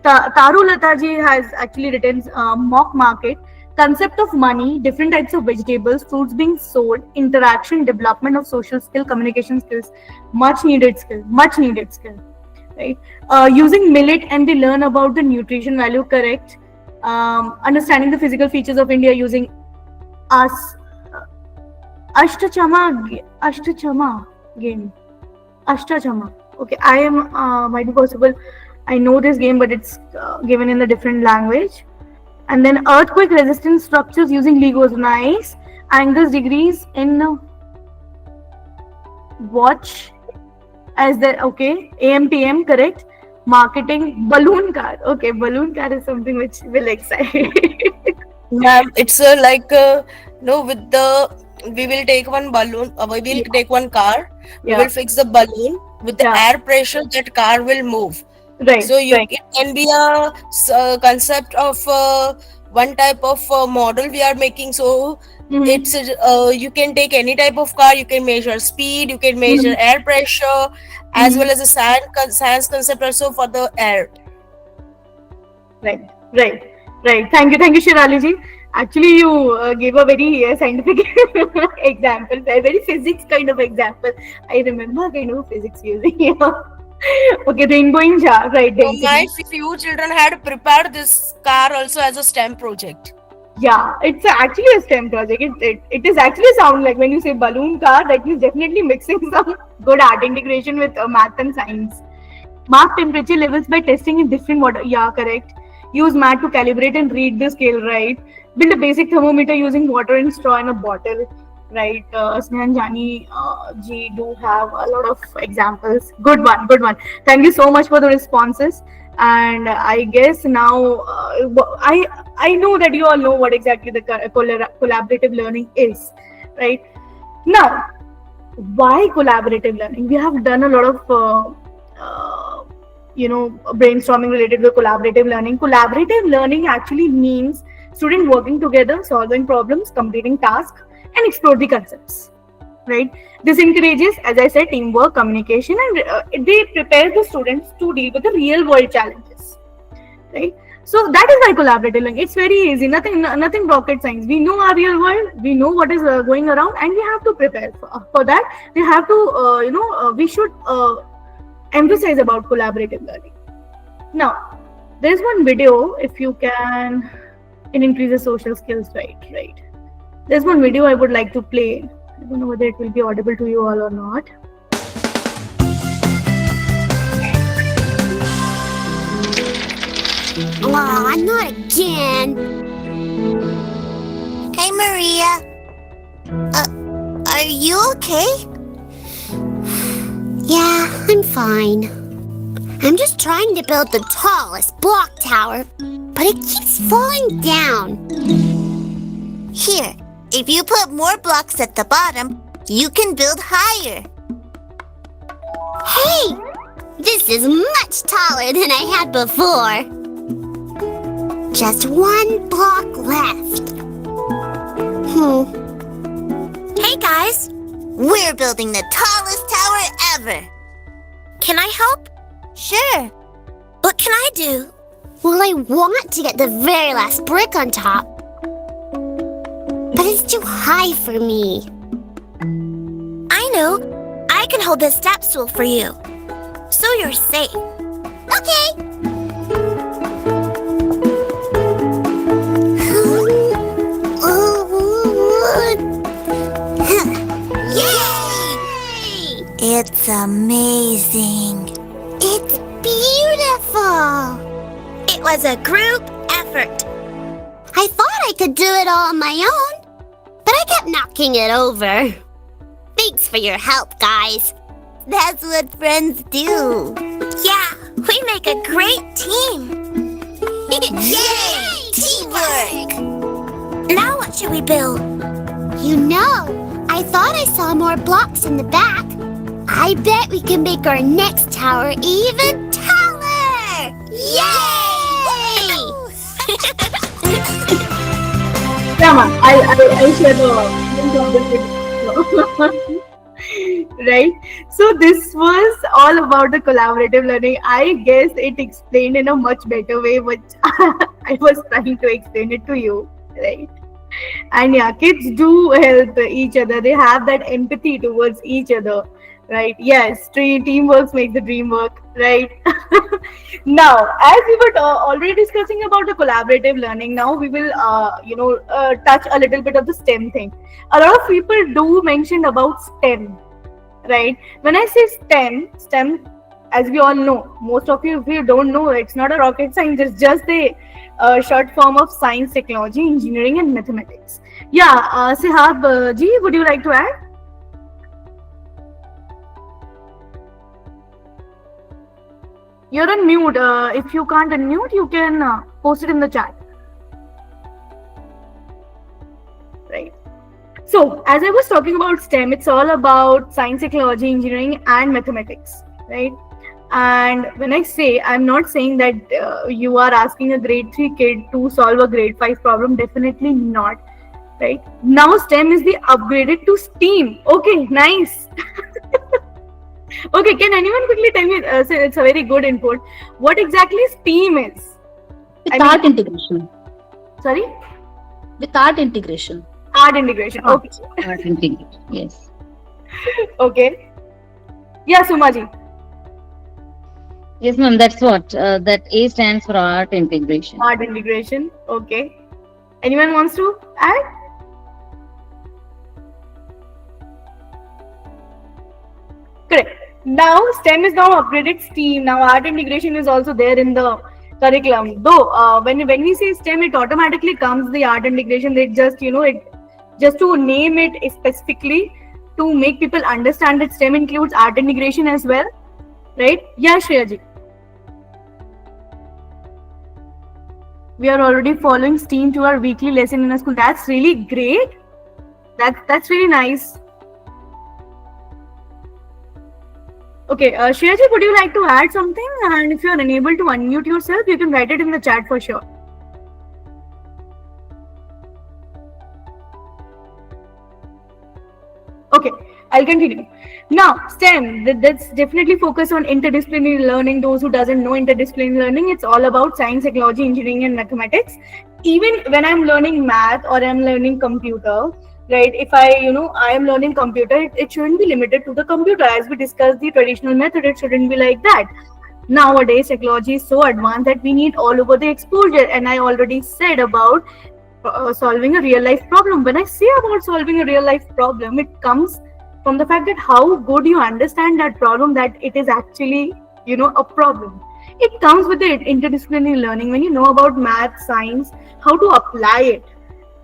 Taru Lata ji has actually written mock market, concept of money, different types of vegetables, fruits being sold, interaction, development of social skill, communication skills, much needed skill, right? Using millet and they learn about the nutrition value, correct? Understanding the physical features of India using us. Ashtachama game. Ashtachama. Okay, I am might be possible. I know this game, but it's given in a different language. And then earthquake resistant structures using Legos. Nice. Angles degrees in watch as the okay. AMPM correct. Marketing balloon car. Okay, balloon car is something which will excite. Ma'am, it's no, with the we will take one balloon, we will take one car, we will fix the balloon with the air pressure, that car will move. Right. So it can be a concept of one type of model we are making. So it's you can take any type of car, you can measure speed, you can measure air pressure, as well as a science concept also for the air. Right. Thank you, Shirali ji. Actually, you gave a very scientific example, a very physics kind of example. I remember kind of physics using. Okay, rainbow jar, right? So my few children had prepared this car also as a STEM project. Yeah, it's actually a STEM project. It is actually sound like when you say balloon car, that means definitely mixing some good art integration with math and science. Mark temperature levels by testing in different water. Yeah, correct. Use mat to calibrate and read the scale, right? Build a basic thermometer using water and straw in a bottle, right? Snehan Jani ji do have a lot of examples. Good one. Thank you so much for the responses. And I guess now I know that you all know what exactly the collaborative learning is, right? Now, why collaborative learning? We have done a lot of brainstorming related to collaborative learning. Collaborative learning actually means students working together, solving problems, completing tasks, and explore the concepts, right? This encourages, as I said, teamwork, communication, and they prepare the students to deal with the real world challenges, right? So that is why collaborative learning. It's very easy, nothing rocket science. We know our real world, we know what is going around, and we have to prepare for that. We have to, we should emphasize about collaborative learning. Now, there's one video, if you can, it increases social skills, right? There's one video I would like to play. I don't know whether it will be audible to you all or not. Oh, not again. Hey, Maria. Are you okay? Yeah, I'm fine. I'm just trying to build the tallest block tower, but it keeps falling down. Here, If you put more blocks at the bottom, you can build higher. Hey! This is much taller than I had before. Just one block left. Hey guys! We're building the tallest tower ever. Can I help? Sure. What can I do? Well, I want to get the very last brick on top. But it's too high for me. I know. I can hold the step stool for you. So you're safe. Okay. Yay! It's amazing. It's beautiful. It was a group effort. I thought I could do it all on my own, but I kept knocking it over. Thanks for your help, guys. That's what friends do. Yeah, we make a great team. Yay! Teamwork! Now what should we build? You know, I thought I saw more blocks in the back. I bet we can make our next tower even taller! Yay! Yeah, ma'am. I'll share the link of this video. Right? So this was all about the collaborative learning. I guess it explained in a much better way, which I was trying to explain it to you, right? And yeah, kids do help each other. They have that empathy towards each other, right? Yes, teamwork makes the dream work, right? Now, as we were already discussing about the collaborative learning, now we will, touch a little bit of the STEM thing. A lot of people do mention about STEM, right? When I say STEM, as we all know, most of you, if you don't know, it's not a rocket science, it's just a short form of science, technology, engineering, and mathematics. Yeah, Sihab ji, would you like to add? You're on mute. If you can't unmute, you can post it in the chat. Right. So, as I was talking about STEM, it's all about science, technology, engineering, and mathematics, right? And when I say, I'm not saying that you are asking a grade 3 kid to solve a grade 5 problem. Definitely not, right? Now STEM is the upgraded to STEAM. Okay, nice. Okay, can anyone quickly tell me, so it's a very good input, what exactly STEAM is? With art integration. Sorry? With art integration. Art integration, okay. Art integration, yes. Okay. Yeah, Sumaji. Yes, ma'am, that's what. That A stands for art integration. Art integration, okay. Anyone wants to add? Correct. Now STEM is now upgraded STEAM. Now art integration is also there in the curriculum. Though when we say STEM, it automatically comes the art integration. It just just to name it specifically to make people understand that STEM includes art integration as well, right? Yeah, Shreyaji. We are already following STEAM to our weekly lesson in a school. That's really great. That's really nice. Okay, Shreyaji, would you like to add something? And if you are unable to unmute yourself, you can write it in the chat for sure. Okay, I'll continue. Now, STEM, that's definitely focus on interdisciplinary learning. Those who doesn't know interdisciplinary learning, it's all about science, technology, engineering, and mathematics. Even when I'm learning math or I'm learning computer, right? If I am learning computer, it shouldn't be limited to the computer. As we discussed the traditional method, it shouldn't be like that. Nowadays, technology is so advanced that we need all over the exposure. And I already said about solving a real life problem. When I say about solving a real life problem, it comes from the fact that how good you understand that problem, that it is actually, a problem. It comes with the interdisciplinary learning. When you know about math, science, how to apply it.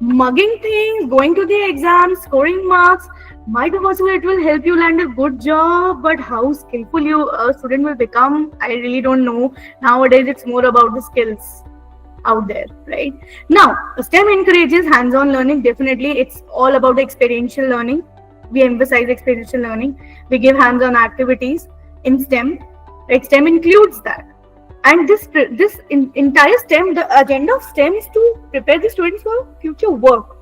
Mugging things, going to the exam, scoring marks, might be possible it will help you land a good job, but how skillful a student will become, I really don't know. Nowadays, it's more about the skills. out there, right? Now, STEM encourages hands-on learning. Definitely, it's all about the experiential learning. We emphasize experiential learning. We give hands-on activities in STEM. Right? STEM includes that. And entire STEM, the agenda of STEM is to prepare the students for future work.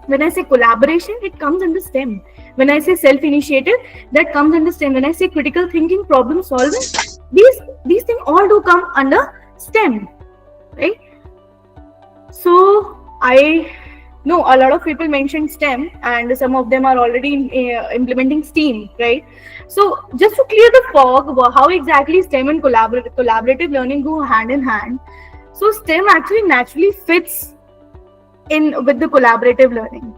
When I say collaboration, it comes under STEM. When I say self-initiative, that comes under STEM. When I say critical thinking, problem solving, these things all do come under STEM, right? So I know a lot of people mentioned STEM, and some of them are already implementing STEAM, right? So just to clear the fog, how exactly STEM and collaborative learning go hand in hand. So STEM actually naturally fits in with the collaborative learning.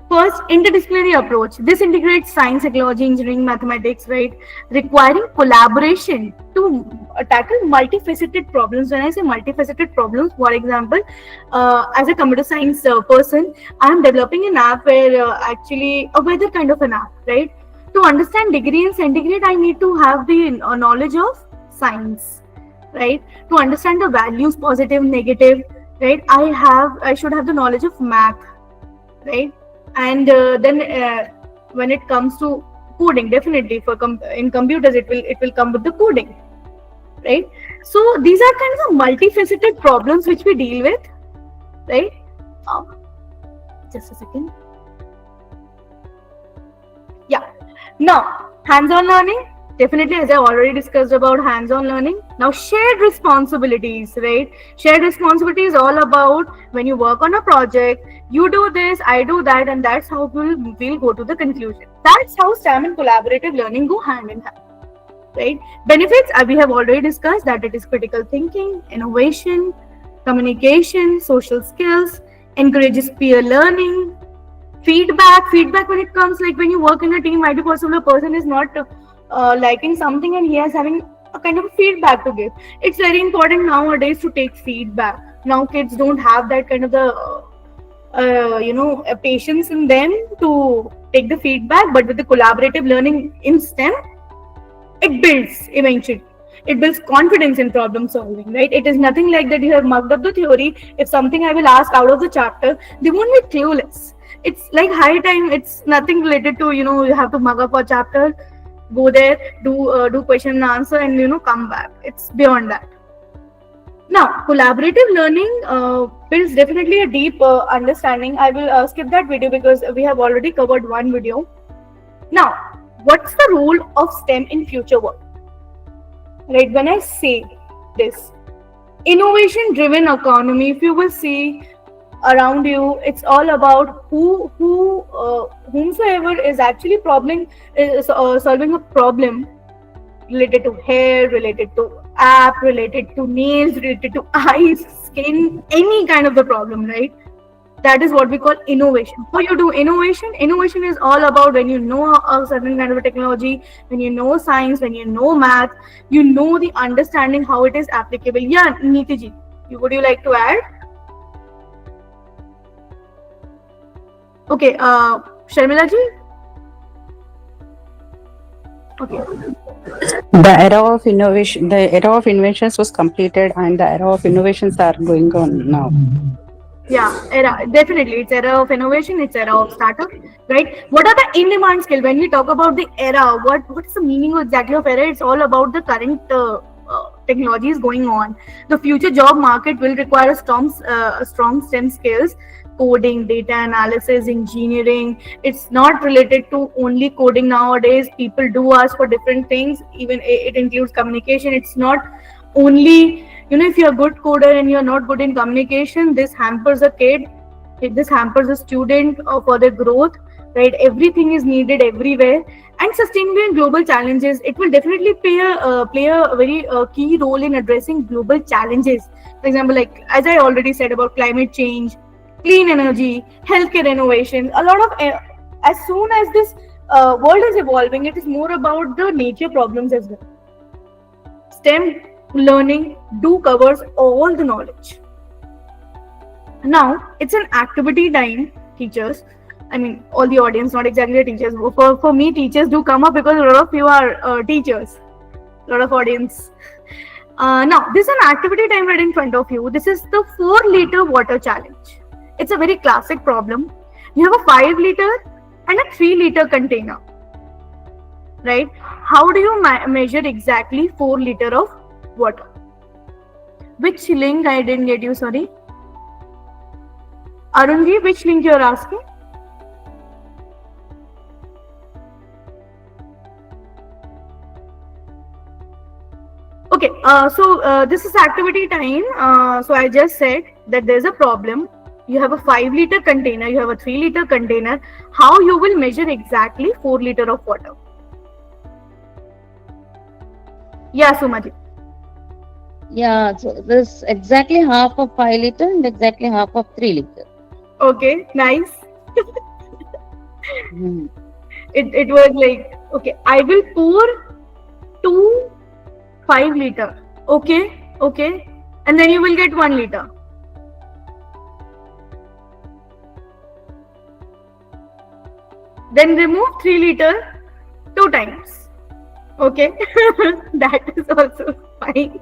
First, interdisciplinary approach. This integrates science, psychology, engineering, mathematics, right? Requiring collaboration to tackle multifaceted problems. When I say multifaceted problems, for example, as a computer science person, I'm developing an app where actually a weather kind of an app, right? To understand degree and centigrade, I need to have the knowledge of science, right? To understand the values, positive, negative, right? I should have the knowledge of math, right? And then when it comes to coding, definitely in computers it will come with the coding, right? So these are kinds of multifaceted problems which we deal with, right? Just a second. Yeah. Now, hands-on learning. Definitely, as I already discussed about hands-on learning. Now, shared responsibilities, right? Shared responsibility is all about when you work on a project, you do this, I do that, and that's how we'll go to the conclusion. That's how STEM and collaborative learning go hand in hand, right? Benefits, we have already discussed that it is critical thinking, innovation, communication, social skills, encourages peer learning, feedback when it comes, like when you work in a team, might be possible a person is not liking something and he is having a kind of feedback to give. It's very important nowadays to take feedback. Now kids don't have that kind of the patience in them to take the feedback, but with the collaborative learning in STEM, it builds eventually. It builds confidence in problem solving, right? It is nothing like that you have mugged up the theory. If something I will ask out of the chapter, they won't be clueless. It's like high time. It's nothing related to, you have to mug up a chapter, go there, do question and answer, and come back. It's beyond that. Now, collaborative learning builds definitely a deep understanding. I will skip that video because we have already covered one video. Now, what's the role of STEM in future work? Right, when I say this, innovation-driven economy, if you will see around you, it's all about whomsoever is actually solving a problem related to hair, related to app, related to nails, related to eyes, skin, any kind of the problem, right? That is what we call innovation. How you do innovation? Innovation is all about when you know a certain kind of a technology, when you know science, when you know math, you know the understanding how it is applicable. Yeah, Neeti ji, would you like to add? Okay, Sharmila ji? Okay. The era of innovation, the era of inventions was completed, and the era of innovations are going on now. Yeah, definitely. It's era of innovation, it's era of startup, right? What are the in-demand skill? When we talk about the era, what is the meaning exactly of era? It's all about the current technologies going on. The future job market will require a strong STEM skills, coding, data analysis, engineering. It's not related to only coding nowadays. People do ask for different things. Even it includes communication. It's not only, if you're a good coder and you're not good in communication, this hampers a kid. This hampers a student for their growth, right? Everything is needed everywhere. And sustainability and global challenges, it will definitely play a very key role in addressing global challenges. For example, like as I already said about climate change, clean energy, healthcare innovation, a lot of as soon as this world is evolving, it is more about the nature problems as well. STEM learning covers all the knowledge. Now it's an activity time, teachers. I mean, all the audience, not exactly the teachers. For me, teachers do come up because a lot of you are teachers, a lot of audience. Now, this is an activity time right in front of you. This is the 4-liter water challenge. It's a very classic problem. You have a 5-liter and a 3-liter container, right? How do you measure exactly 4 liter of water? Which link I didn't get you? Sorry, Arunji, which link you're asking? Okay, this is activity time. So I just said that there's a problem. You have a 5-liter container, you have a 3-liter container. How you will measure exactly 4 liter of water? Yeah, Sumaji. Yeah, so this exactly half of 5 liter and exactly half of 3 liter. Okay, nice. Hmm. It was like, okay, I will pour 2 5 liter. Okay. And then you will get 1 liter. Then remove 3 liter 2 times. Okay. That is also fine.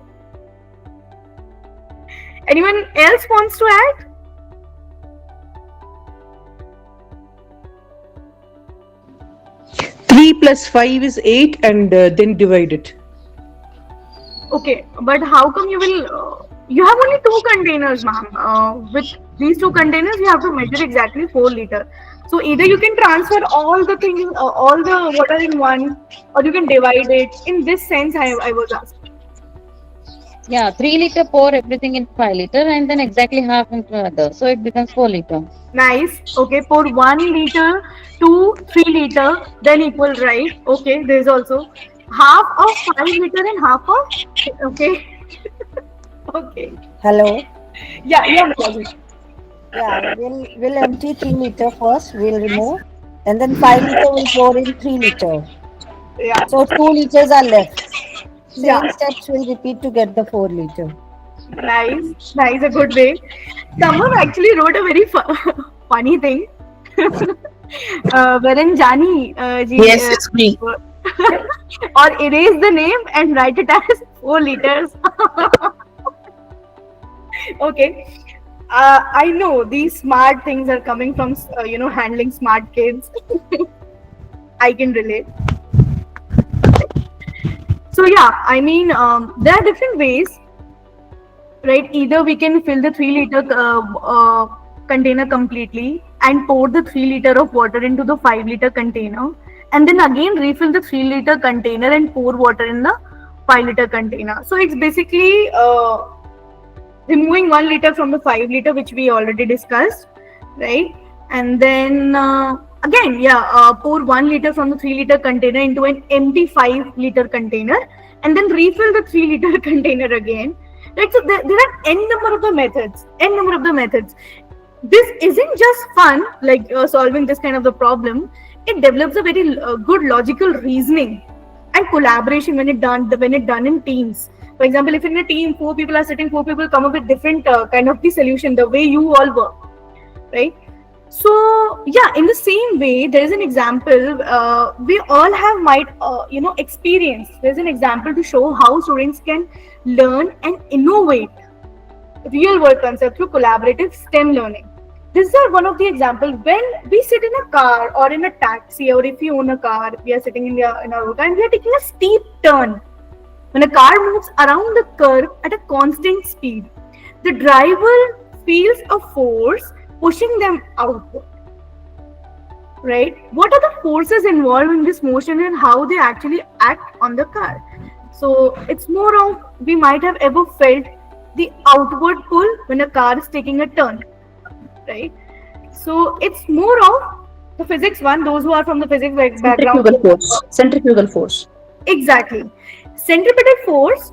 Anyone else wants to add? Three plus 5 is 8, and then divide it. Okay, but how come you will? You have only 2 containers, ma'am. With these 2 containers, you have to measure exactly 4 liter. So either you can transfer all the things, all the water in one, or you can divide it. In this sense, I was asking. Yeah, 3 liter pour everything in 5 liter and then exactly half into other. So it becomes 4 liter. Nice. Okay, pour 1 liter to 3 liter, then equal, right? Okay, there is also half of 5 liter and half of. Okay. Okay. Hello. Yeah, Mataji. Yeah, we'll empty 3 liter first. We'll remove, and then 5 liter will pour in 3 liter. Yeah. So 2 liters are left. Same Yeah. steps will repeat to get the 4 liter. Nice, a good way. Someone actually wrote a very funny thing. Wherein Jani ji, Yes, it's me. or erase the name and write it as 4 liters. Okay. I know these smart things are coming from handling smart kids. I can relate. So yeah, I mean, there are different ways, right? Either we can fill the 3 liter container completely and pour the 3 liter of water into the 5 liter container, and then again refill the 3 liter container and pour water in the 5 liter container. So it's basically removing 1 liter from the 5 liter, which we already discussed, right? And then again, pour 1 liter from the 3 liter container into an empty 5 liter container, and then refill the 3 liter container again. Right? So there are n number of the methods. This isn't just fun, like solving this kind of the problem. It develops a very good logical reasoning and collaboration when it done in teams. For example, if in a team 4 people are sitting, 4 people come up with different kind of the solution, the way you all work, right? So yeah, in the same way, there is an example we all have might experience. There's an example to show how students can learn and innovate real world concept through collaborative STEM learning. This is one of the examples when we sit in a car or in a taxi, or if you own a car, we are sitting in our car and we are taking a steep turn. When a car moves around the curve at a constant speed, the driver feels a force pushing them outward, right? What are the forces involved in this motion and how they actually act on the car? So it's more of, we might have ever felt the outward pull when a car is taking a turn, right? So it's more of the physics one, those who are from the physics background. Centrifugal force. Exactly. Centripetal force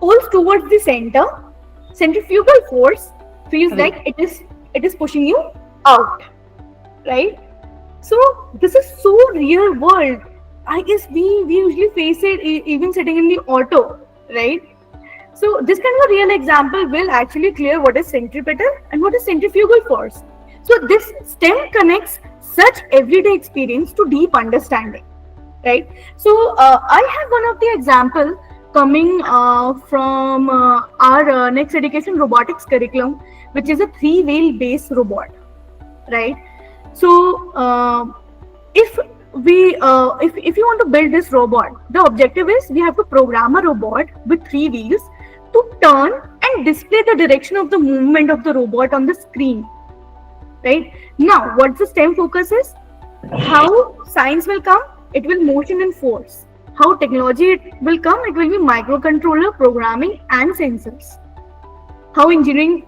pulls towards the center. Centrifugal force feels like it is pushing you out, right? So this is so real world. I guess we usually face it even sitting in the auto, right? So this kind of a real example will actually clear what is centripetal and what is centrifugal force. So this STEM connects such everyday experience to deep understanding, right? So I have one of the example coming from our next education robotics curriculum, which is a three-wheel based robot, right? So if you want to build this robot, the objective is we have to program a robot with three wheels to turn and display the direction of the movement of the robot on the screen, right? Now what the STEM focus is, how science will come, it will motion and force. How technology it will come, it will be microcontroller programming and sensors. How engineering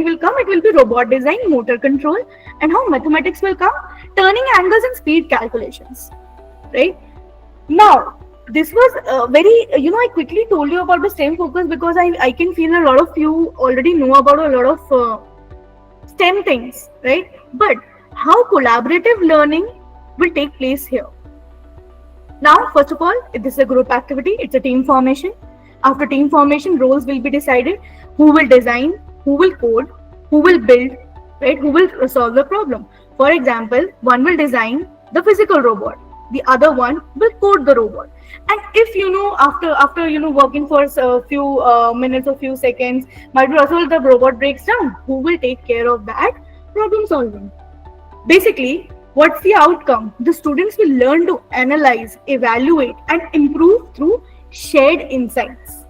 will come, it will be robot design, motor control. And how mathematics will come, turning angles and speed calculations, right? Now this was very, I quickly told you about the STEM focus because I can feel a lot of you already know about a lot of STEM things, right? But how collaborative learning will take place here? Now, first of all, this is a group activity, it's a team formation. After team formation, roles will be decided. Who will design, who will code, who will build, right? Who will solve the problem. For example, one will design the physical robot, the other one will code the robot. And if after working for a few minutes or few seconds, might be also the robot breaks down, who will take care of that problem solving? Basically, what's the outcome? The students will learn to analyze, evaluate, and improve through shared insights.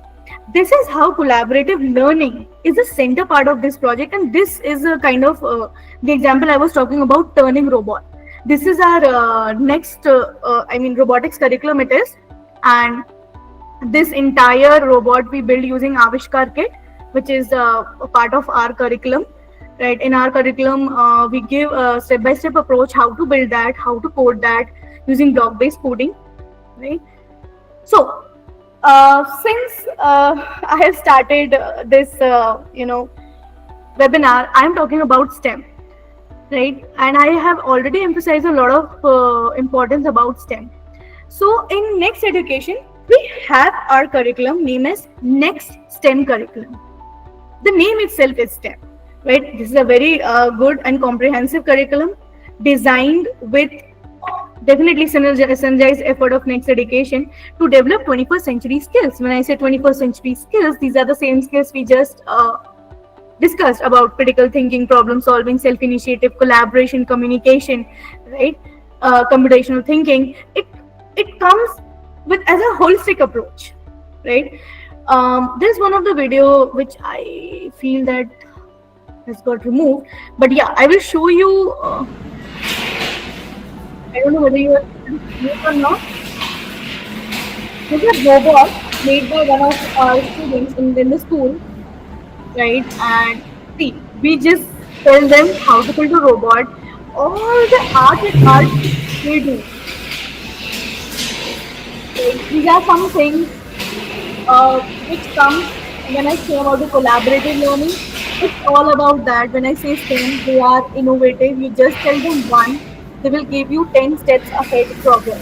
This is how collaborative learning is a center part of this project, and this is a kind of the example I was talking about, turning robot. This is our next, robotics curriculum it is, and this entire robot we build using Avishkar kit, which is a part of our curriculum. Right, in our curriculum, we give a step-by-step approach how to build that, how to code that using block-based coding. Right. So, since I have started this, webinar, I am talking about STEM, right? And I have already emphasized a lot of importance about STEM. So, in next education, we have our curriculum name as Next STEM curriculum. The name itself is STEM. Right, this is a very good and comprehensive curriculum designed with definitely synergized effort of next education to develop 21st century skills. When I say 21st century skills, these are the same skills we just discussed about: critical thinking, problem solving, self-initiative, collaboration, communication, right? Computational thinking. It comes with as a holistic approach, right? There's one of the video which I feel that has got removed, but yeah, I will show you. I don't know whether you are seeing or not. This is a robot made by one of our students in the school, right? And see, we just tell them how to build a robot. All the art they do. Right? These are some things which come when I say about the collaborative learning. It's all about that. When I say STEM, they are innovative. You just tell them one, they will give you 10 steps ahead progress.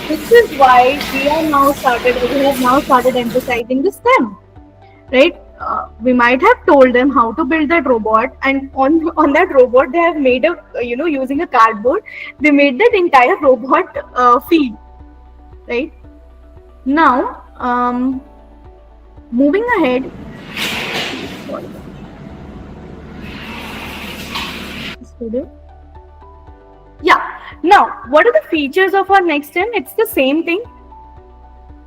This is why we have now started emphasizing the STEM, right? We might have told them how to build that robot, and on that robot they have made a using a cardboard, they made that entire robot field, right? Now, moving ahead. Yeah. Now, what are the features of our next STEM? It's the same thing.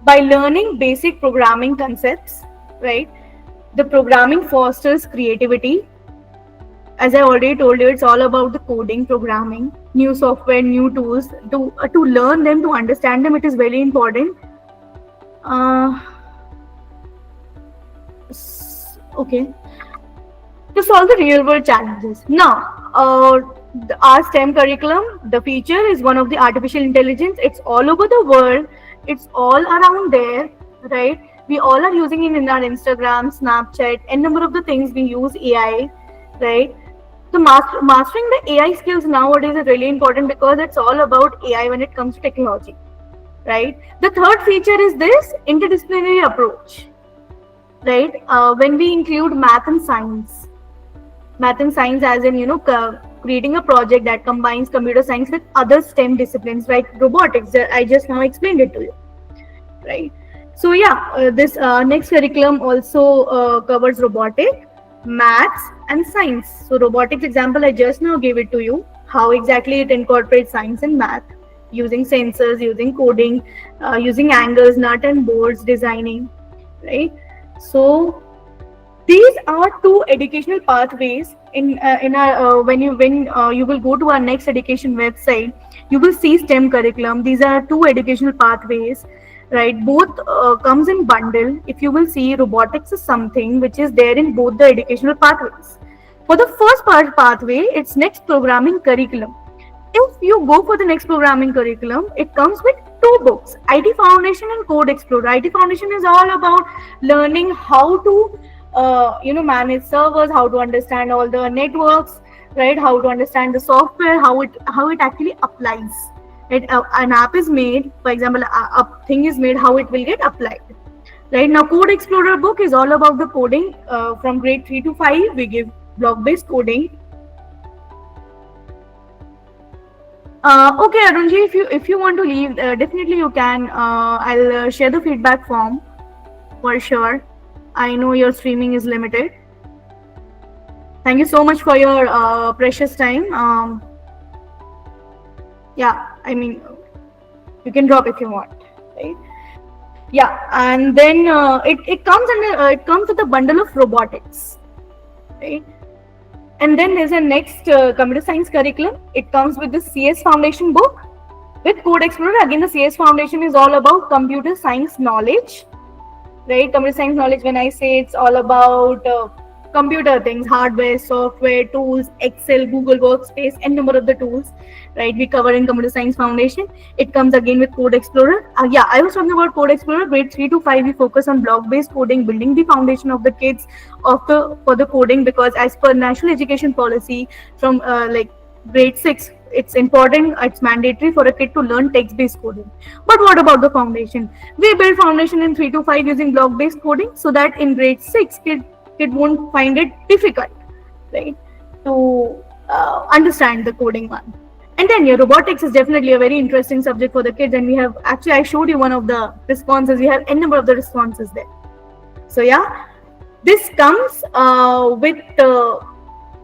By learning basic programming concepts, right? The programming fosters creativity. As I already told you, it's all about the coding, programming, new software, new tools. To learn them, to understand them, it is very important. Okay. To solve the real world challenges. Now, our STEM curriculum, the feature is one of the artificial intelligence. It's all over the world. It's all around there, right? We all are using it in our Instagram, Snapchat, and number of the things we use AI, right? The mastering the AI skills nowadays is really important because it's all about AI when it comes to technology, right? The third feature is this interdisciplinary approach, right? When we include math and science as in creating a project that combines computer science with other STEM disciplines like robotics. I just now explained it to you, right? So yeah, this next curriculum also covers robotic, maths, and science. So robotics example I just now gave it to you. How exactly it incorporates science and math using sensors, using coding, using angles, nut and bolts, designing, right? So these are two educational pathways in our when you will go to our next education website, you will see STEM curriculum. These are two educational pathways, right? Both comes in bundle. If you will see, robotics is something which is there in both the educational pathways. For the first pathway, it's next programming curriculum. If you go for the next programming curriculum, it comes with two books, IT Foundation and Code Explorer. IT Foundation is all about learning how to manage servers, how to understand all the networks, right? How to understand the software, how it actually applies. An app is made, for example, a thing is made, how it will get applied. Right now, Code Explorer book is all about the coding. From grade 3 to 5, we give block-based coding. Okay, Arunji, if you want to leave, definitely you can. I'll share the feedback form for sure. I know your streaming is limited. Thank you so much for your precious time. Yeah, I mean, you can drop if you want, right? Yeah, and then it comes with a bundle of robotics, right? And then there's a next computer science curriculum. It comes with the CS Foundation book with Code Explorer. Again, the CS Foundation is all about computer science knowledge, right? Computer science knowledge, when I say, it's all about computer things, hardware, software, tools, Excel, Google Workspace, and number of the tools, right? We cover in Computer Science Foundation. It comes again with Code Explorer. Yeah, I was talking about Code Explorer. Grade 3 to 5, we focus on block-based coding, building the foundation of the kids for the coding, because as per national education policy, from like grade 6, it's important, it's mandatory for a kid to learn text-based coding. But what about the foundation? We build foundation in 3 to 5 using block-based coding, so that in grade 6, kid won't find it difficult, right, to understand the coding one. And then robotics is definitely a very interesting subject for the kids, and we have actually, I showed you one of the responses. We have n number of the responses there. So yeah, this comes with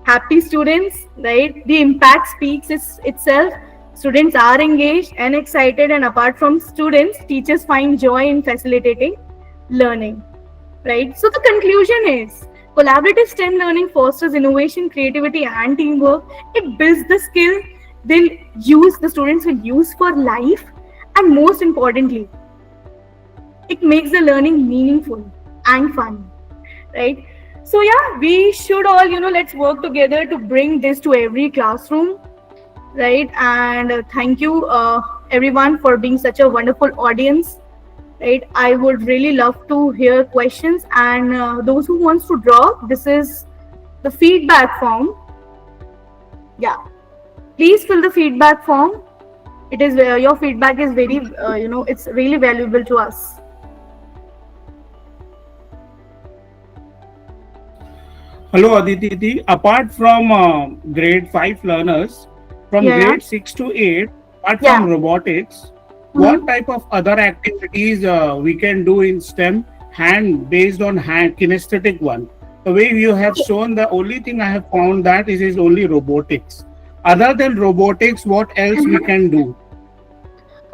happy students, right? The impact speaks itself. Students are engaged and excited, and apart from students, teachers find joy in facilitating learning, right? So the conclusion is, collaborative STEM learning fosters innovation, creativity, and teamwork. It builds the skill the students will use for life, and most importantly, it makes the learning meaningful and fun, right? So yeah, we should all, let's work together to bring this to every classroom, right? And thank you everyone for being such a wonderful audience, right? I would really love to hear questions, and those who wants to draw, this is the feedback form. Yeah, please fill the feedback form. It is your feedback is very it's really valuable to us. Hello, Aditi. Apart from grade 5 learners, from grade 6 to 8, apart from robotics, what type of other activities we can do in STEM, based on kinesthetic one? The way you have shown, the only thing I have found that is only robotics. Other than robotics, what else we can do?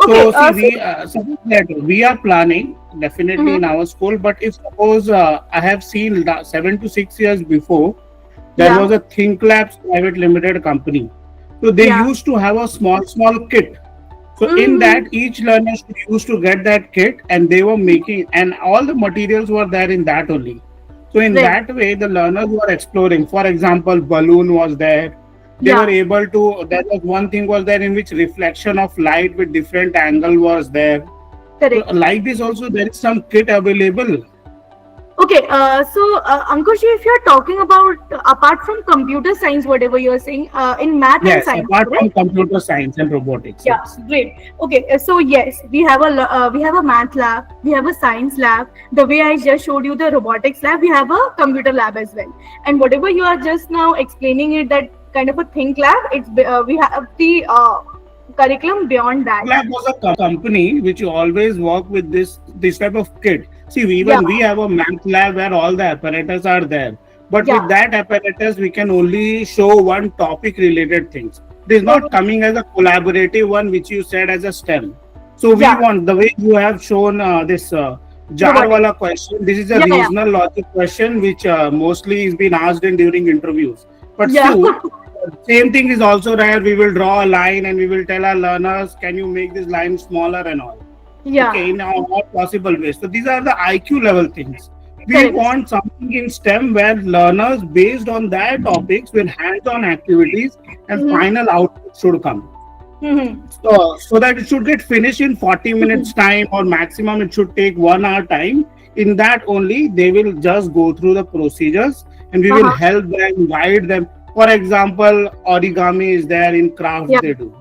So we are planning definitely in our school, but if suppose I have seen 7 to 6 years before, there was a Think Labs Private Limited company. So they used to have a small kit. So in that, each learner used to get that kit, and they were making, and all the materials were there in that only. So in that way, the learners were exploring. For example, balloon was there. They were able to, there was one thing was there in which reflection of light with different angle was there. So like this also, there is some kit available. Okay, so Ankush, if you're talking about apart from computer science, whatever you're saying, in math and science, apart from computer science and robotics. Yeah, great. Okay, so yes, we have a math lab, we have a science lab. The way I just showed you the robotics lab, we have a computer lab as well. And whatever you are just now explaining it, that kind of a think lab, it's we have the curriculum beyond that. Lab was a company which always work with this type of kit. See, Yeah, even we have a math lab where all the apparatus are there. But yeah, with that apparatus, we can only show one topic related things. It is not totally. coming as a collaborative one, which you said as a STEM. So we Yeah, want the way you have shown this jar robotic. wala question. This is a Yeah, yeah, regional logic question which mostly is being asked in during interviews. But yeah, still, same thing is also there. We will draw a line and we will tell our learners, can you make this line smaller and all? yeah. Okay, in all possible ways. So these are the IQ level things. We Correct. want something in STEM where learners, based on their topics, with hands-on activities, and Mm-hmm. final output should come. Mm-hmm. So that it should get finished in 40 minutes time, or maximum it should take 1 hour time. In that only they will just go through the procedures and we will Uh-huh. help them, guide them. For example, origami is there in crafts Yeah. they do.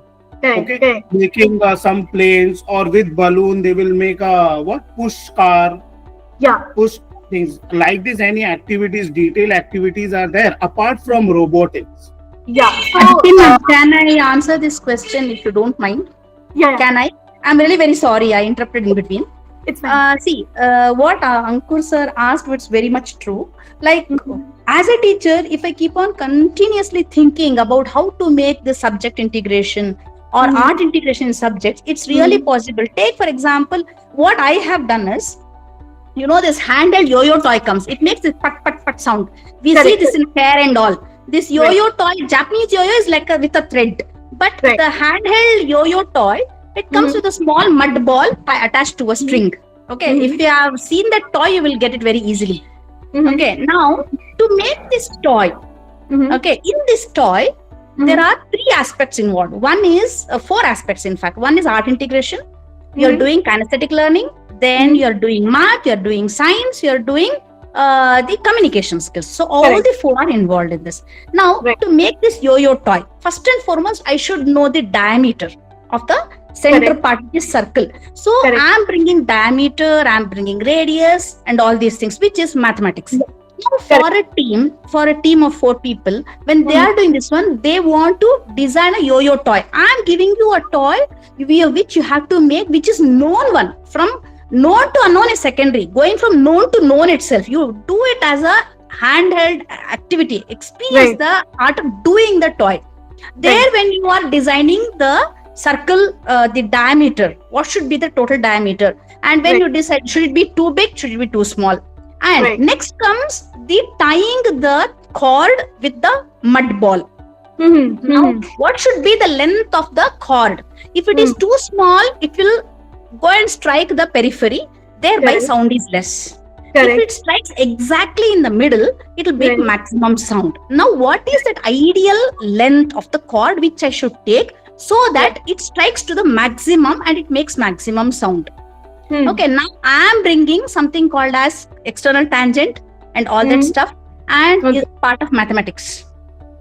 Correct. Okay, Correct. making some planes, or with balloon they will make a what push car, Yeah. push things like this. Any activities, detailed activities are there apart from robotics. Yeah. So, Aditi ma'am, can I answer this question if you don't mind? yeah, Can I? I'm really very sorry. I interrupted in between. it's fine. See, what Ankur sir asked was very much true. Like, Mhm. as a teacher, if I keep on continuously thinking about how to make the subject integration or Mhm. art integration in subjects, it's really Mhm. possible. Take, for example, what I have done is, this handheld yo-yo toy comes. It makes this pat pat pat sound. We see Correct. this in fair and all. This yo-yo toy, Japanese yo-yo is like with a thread, but Right. the handheld yo-yo toy, it comes Mhm. with a small mud ball attached to a string. Okay, Mhm. if you have seen that toy, you will get it very easily. Mhm. Okay, now to make this toy, Mhm. okay, in this toy, there Mhm. are three aspects involved. One is four aspects, in fact. One is art integration. You're Mhm. doing kinesthetic learning, then Mhm. you're doing math, you're doing science, you're doing the communication skills. So all Correct. the four are involved in this. Now, Right. to make this yo-yo toy, first and foremost, I should know the diameter of the center Correct. part of this circle. So Correct. I'm bringing diameter, I'm bringing radius, and all these things, which is mathematics. Now, for a team of 4 people, when they are doing this one, they want to design a yo-yo toy. I'm giving you a toy which you have to make, which is known one. From known to unknown is secondary. Going from known to known itself, you do it as a handheld activity. Experience Right. the art of doing the toy. There, when you are designing the circle, the diameter, what should be the total diameter? And when Right. you decide, should it be too big, should it be too small? And Right. next comes the tying the cord with the mud ball. Mhm. Now, Mhm. what should be the length of the cord? If it is too small, it will go and strike the periphery, thereby Correct. sound is less. If Correct. it strikes exactly in the middle, it will make Right. maximum sound. Now, what is that ideal length of the cord which I should take so that it strikes to the maximum and it makes maximum sound? Hmm. Okay, now I am bringing something called as external tangent and all that Mhm. stuff, and Okay. is part of mathematics.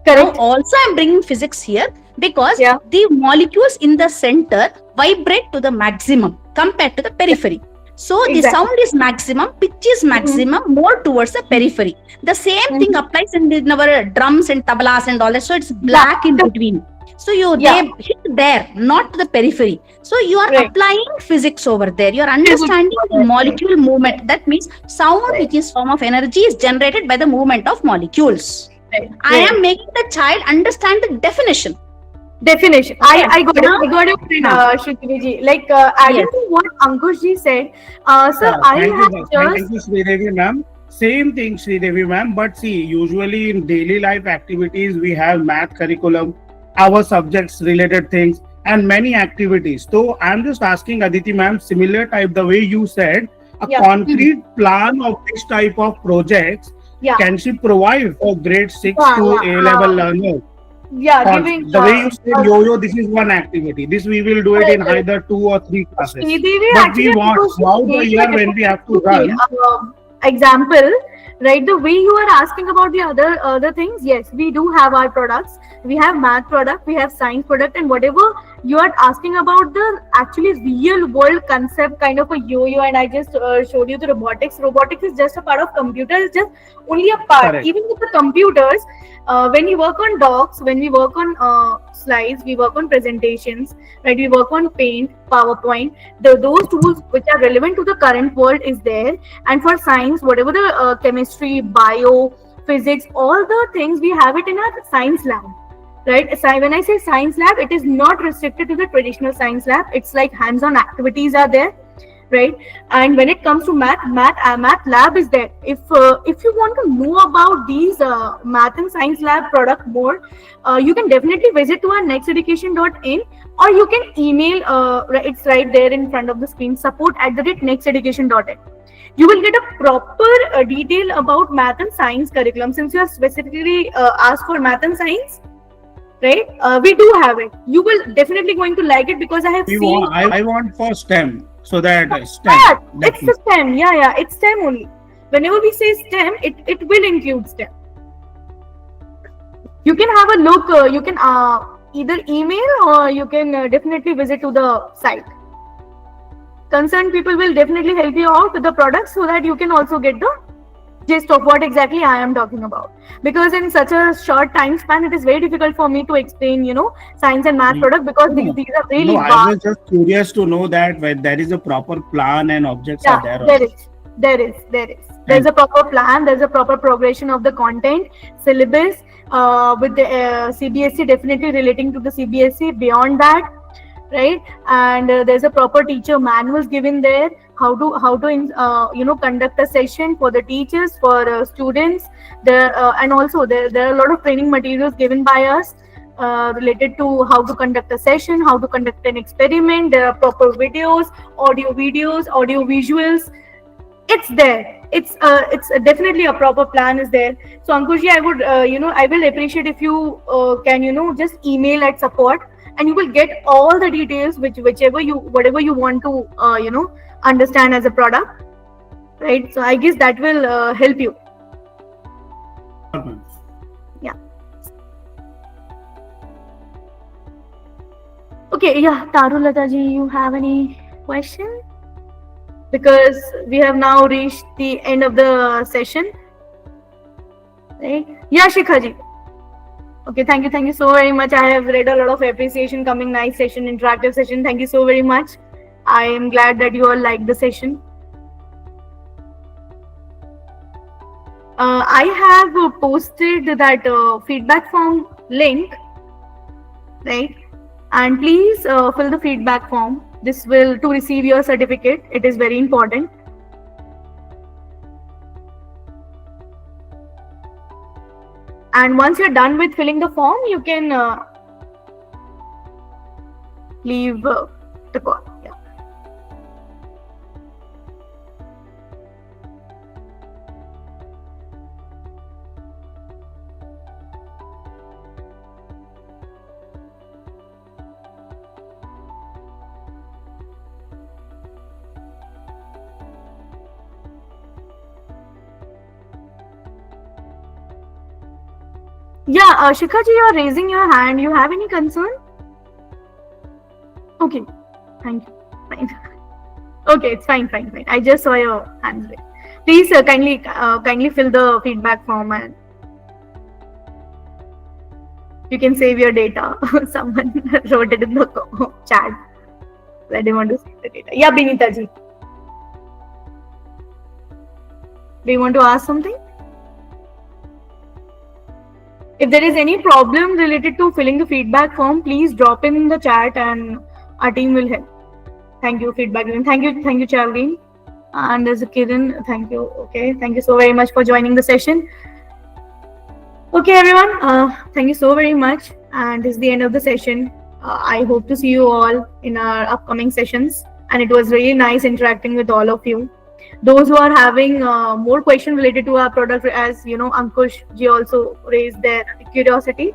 Correct. Now, also I'm bringing physics here because Yeah. the molecules in the center vibrate to the maximum compared to the periphery. So the Exactly. sound is maximum, pitch is maximum, more towards the periphery. The same thing applies in our drums and tablas and all that. So it's black in between. So Yeah. they hit there, not the periphery. So you are Right. applying physics over there. You are understanding the molecule movement. That means sound, which is form of energy, is generated by the movement of molecules. Right. I am making the child understand the definition. Definition. Okay. I got it. Now- I got it, Shruti ji. Like adding Yes. to what Ankush ji said, sir, I Thank have you, just thank you, Sridevi ma'am. Same thing, Sridevi ma'am. But see, usually in daily life activities, we have math curriculum, our subjects related things, and many activities. So I'm just asking Aditi ma'am, similar type, the way you said, a Yeah. concrete plan of this type of projects, yeah, can she provide for grade 6 Yeah, to yeah. A level learners? yeah, Or giving the way you said yo-yo, this is one activity. This we will do it in Correct. either 2 or 3 classes. Sridevi But actually we want Ankush ji throughout the gave year a when we have to different, run. example, right? The way you are asking about the other things, yes, we do have our products. We have math product, we have science product, and whatever you are asking about the actually real world concept kind of a yo-yo, and I just showed you the robotics. Robotics is just a part of computer. It's just only a part. Correct. Even with the computers, When we work on docs, when we work on slides, we work on presentations, right? We work on Paint, PowerPoint. Those tools which are relevant to the current world is there. And for science, whatever the chemistry, bio, physics, all the things, we have it in our science lab, right? So when I say science lab, it is not restricted to the traditional science lab. It's like hands-on activities are there, right? And when it comes to math lab is there. If you want to know about these math and science lab product more, you can definitely visit to our nexteducation.in, or you can email, it's right there in front of the screen, support@nexteducation.in. You will get a proper detail about math and science curriculum. Since you have specifically asked for math and science, right? We do have it. You will definitely going to like it, because I have seen. I want for STEM, so that STEM. Yeah, it's the STEM. Yeah, it's STEM only. Whenever we say STEM, it will include STEM. You can have a look. You can either email, or you can definitely visit to the site. Concerned people will definitely help you out with the products, so that you can also get the gist of what exactly I am talking about. Because in such a short time span, it is very difficult for me to explain, science and math product, because these are really vast. I was just curious to know that when there is a proper plan and objects are there. There's a proper plan. There's a proper progression of the content, syllabus, with the CBSE, definitely relating to the CBSE. Beyond that, right? And there's a proper teacher manuals given there, how to conduct a session for the teachers, for students there, and also there are a lot of training materials given by us related to how to conduct a session, how to conduct an experiment. There are proper videos, audio visuals. It's there. It's definitely a proper plan is there. So Ankushji, I would I will appreciate if you can just email at support, and you will get all the details whatever you want to understand as a product, right? So I guess that will help you. Yeah. Okay, yeah, Tarulata ji, you have any question? Because we have now reached the end of the session, right? Yeah, Shikha ji. Okay, thank you so very much. I have read a lot of appreciation coming. Nice session, interactive session. Thank you so very much. I am glad that you all liked the session. I have posted that feedback form link, right? And please fill the feedback form. This will to receive your certificate. It is very important. And once you're done with filling the form, you can leave the call. Yeah. Yeah, Shikha ji, you're raising your hand. You have any concern? Okay, thank you. Fine. Okay, it's fine. I just saw your hands raised. Please kindly fill the feedback form, and you can save your data. Someone wrote it in the chat. I didn't want to save the data. Yeah, Binita ji. Do you want to ask something? If there is any problem related to filling the feedback form, please drop in the chat and our team will help. Thank you, feedback. Thank you, Charlene. And there's a Kiran. Thank you. Okay, thank you so very much for joining the session. Okay, everyone. Thank you so very much. And this is the end of the session. I hope to see you all in our upcoming sessions. And it was really nice interacting with all of you. Those who are having more questions related to our product, as Ankush ji also raised this curiosity.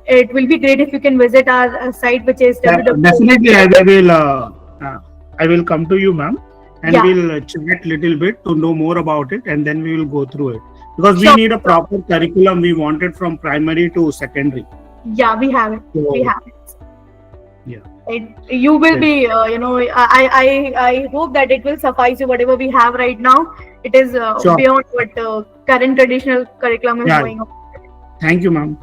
It will be great if you can visit our site, which is Definitely, I will come to you, ma'am, and we'll chat little bit to know more about it, and then we will go through it, because we need a proper curriculum. We want it from primary to secondary. Yeah, we have it. Yeah. You will be, I hope that it will suffice you whatever we have right now. It is Sure. beyond what current traditional curriculum is Yeah. going on. Thank you, ma'am.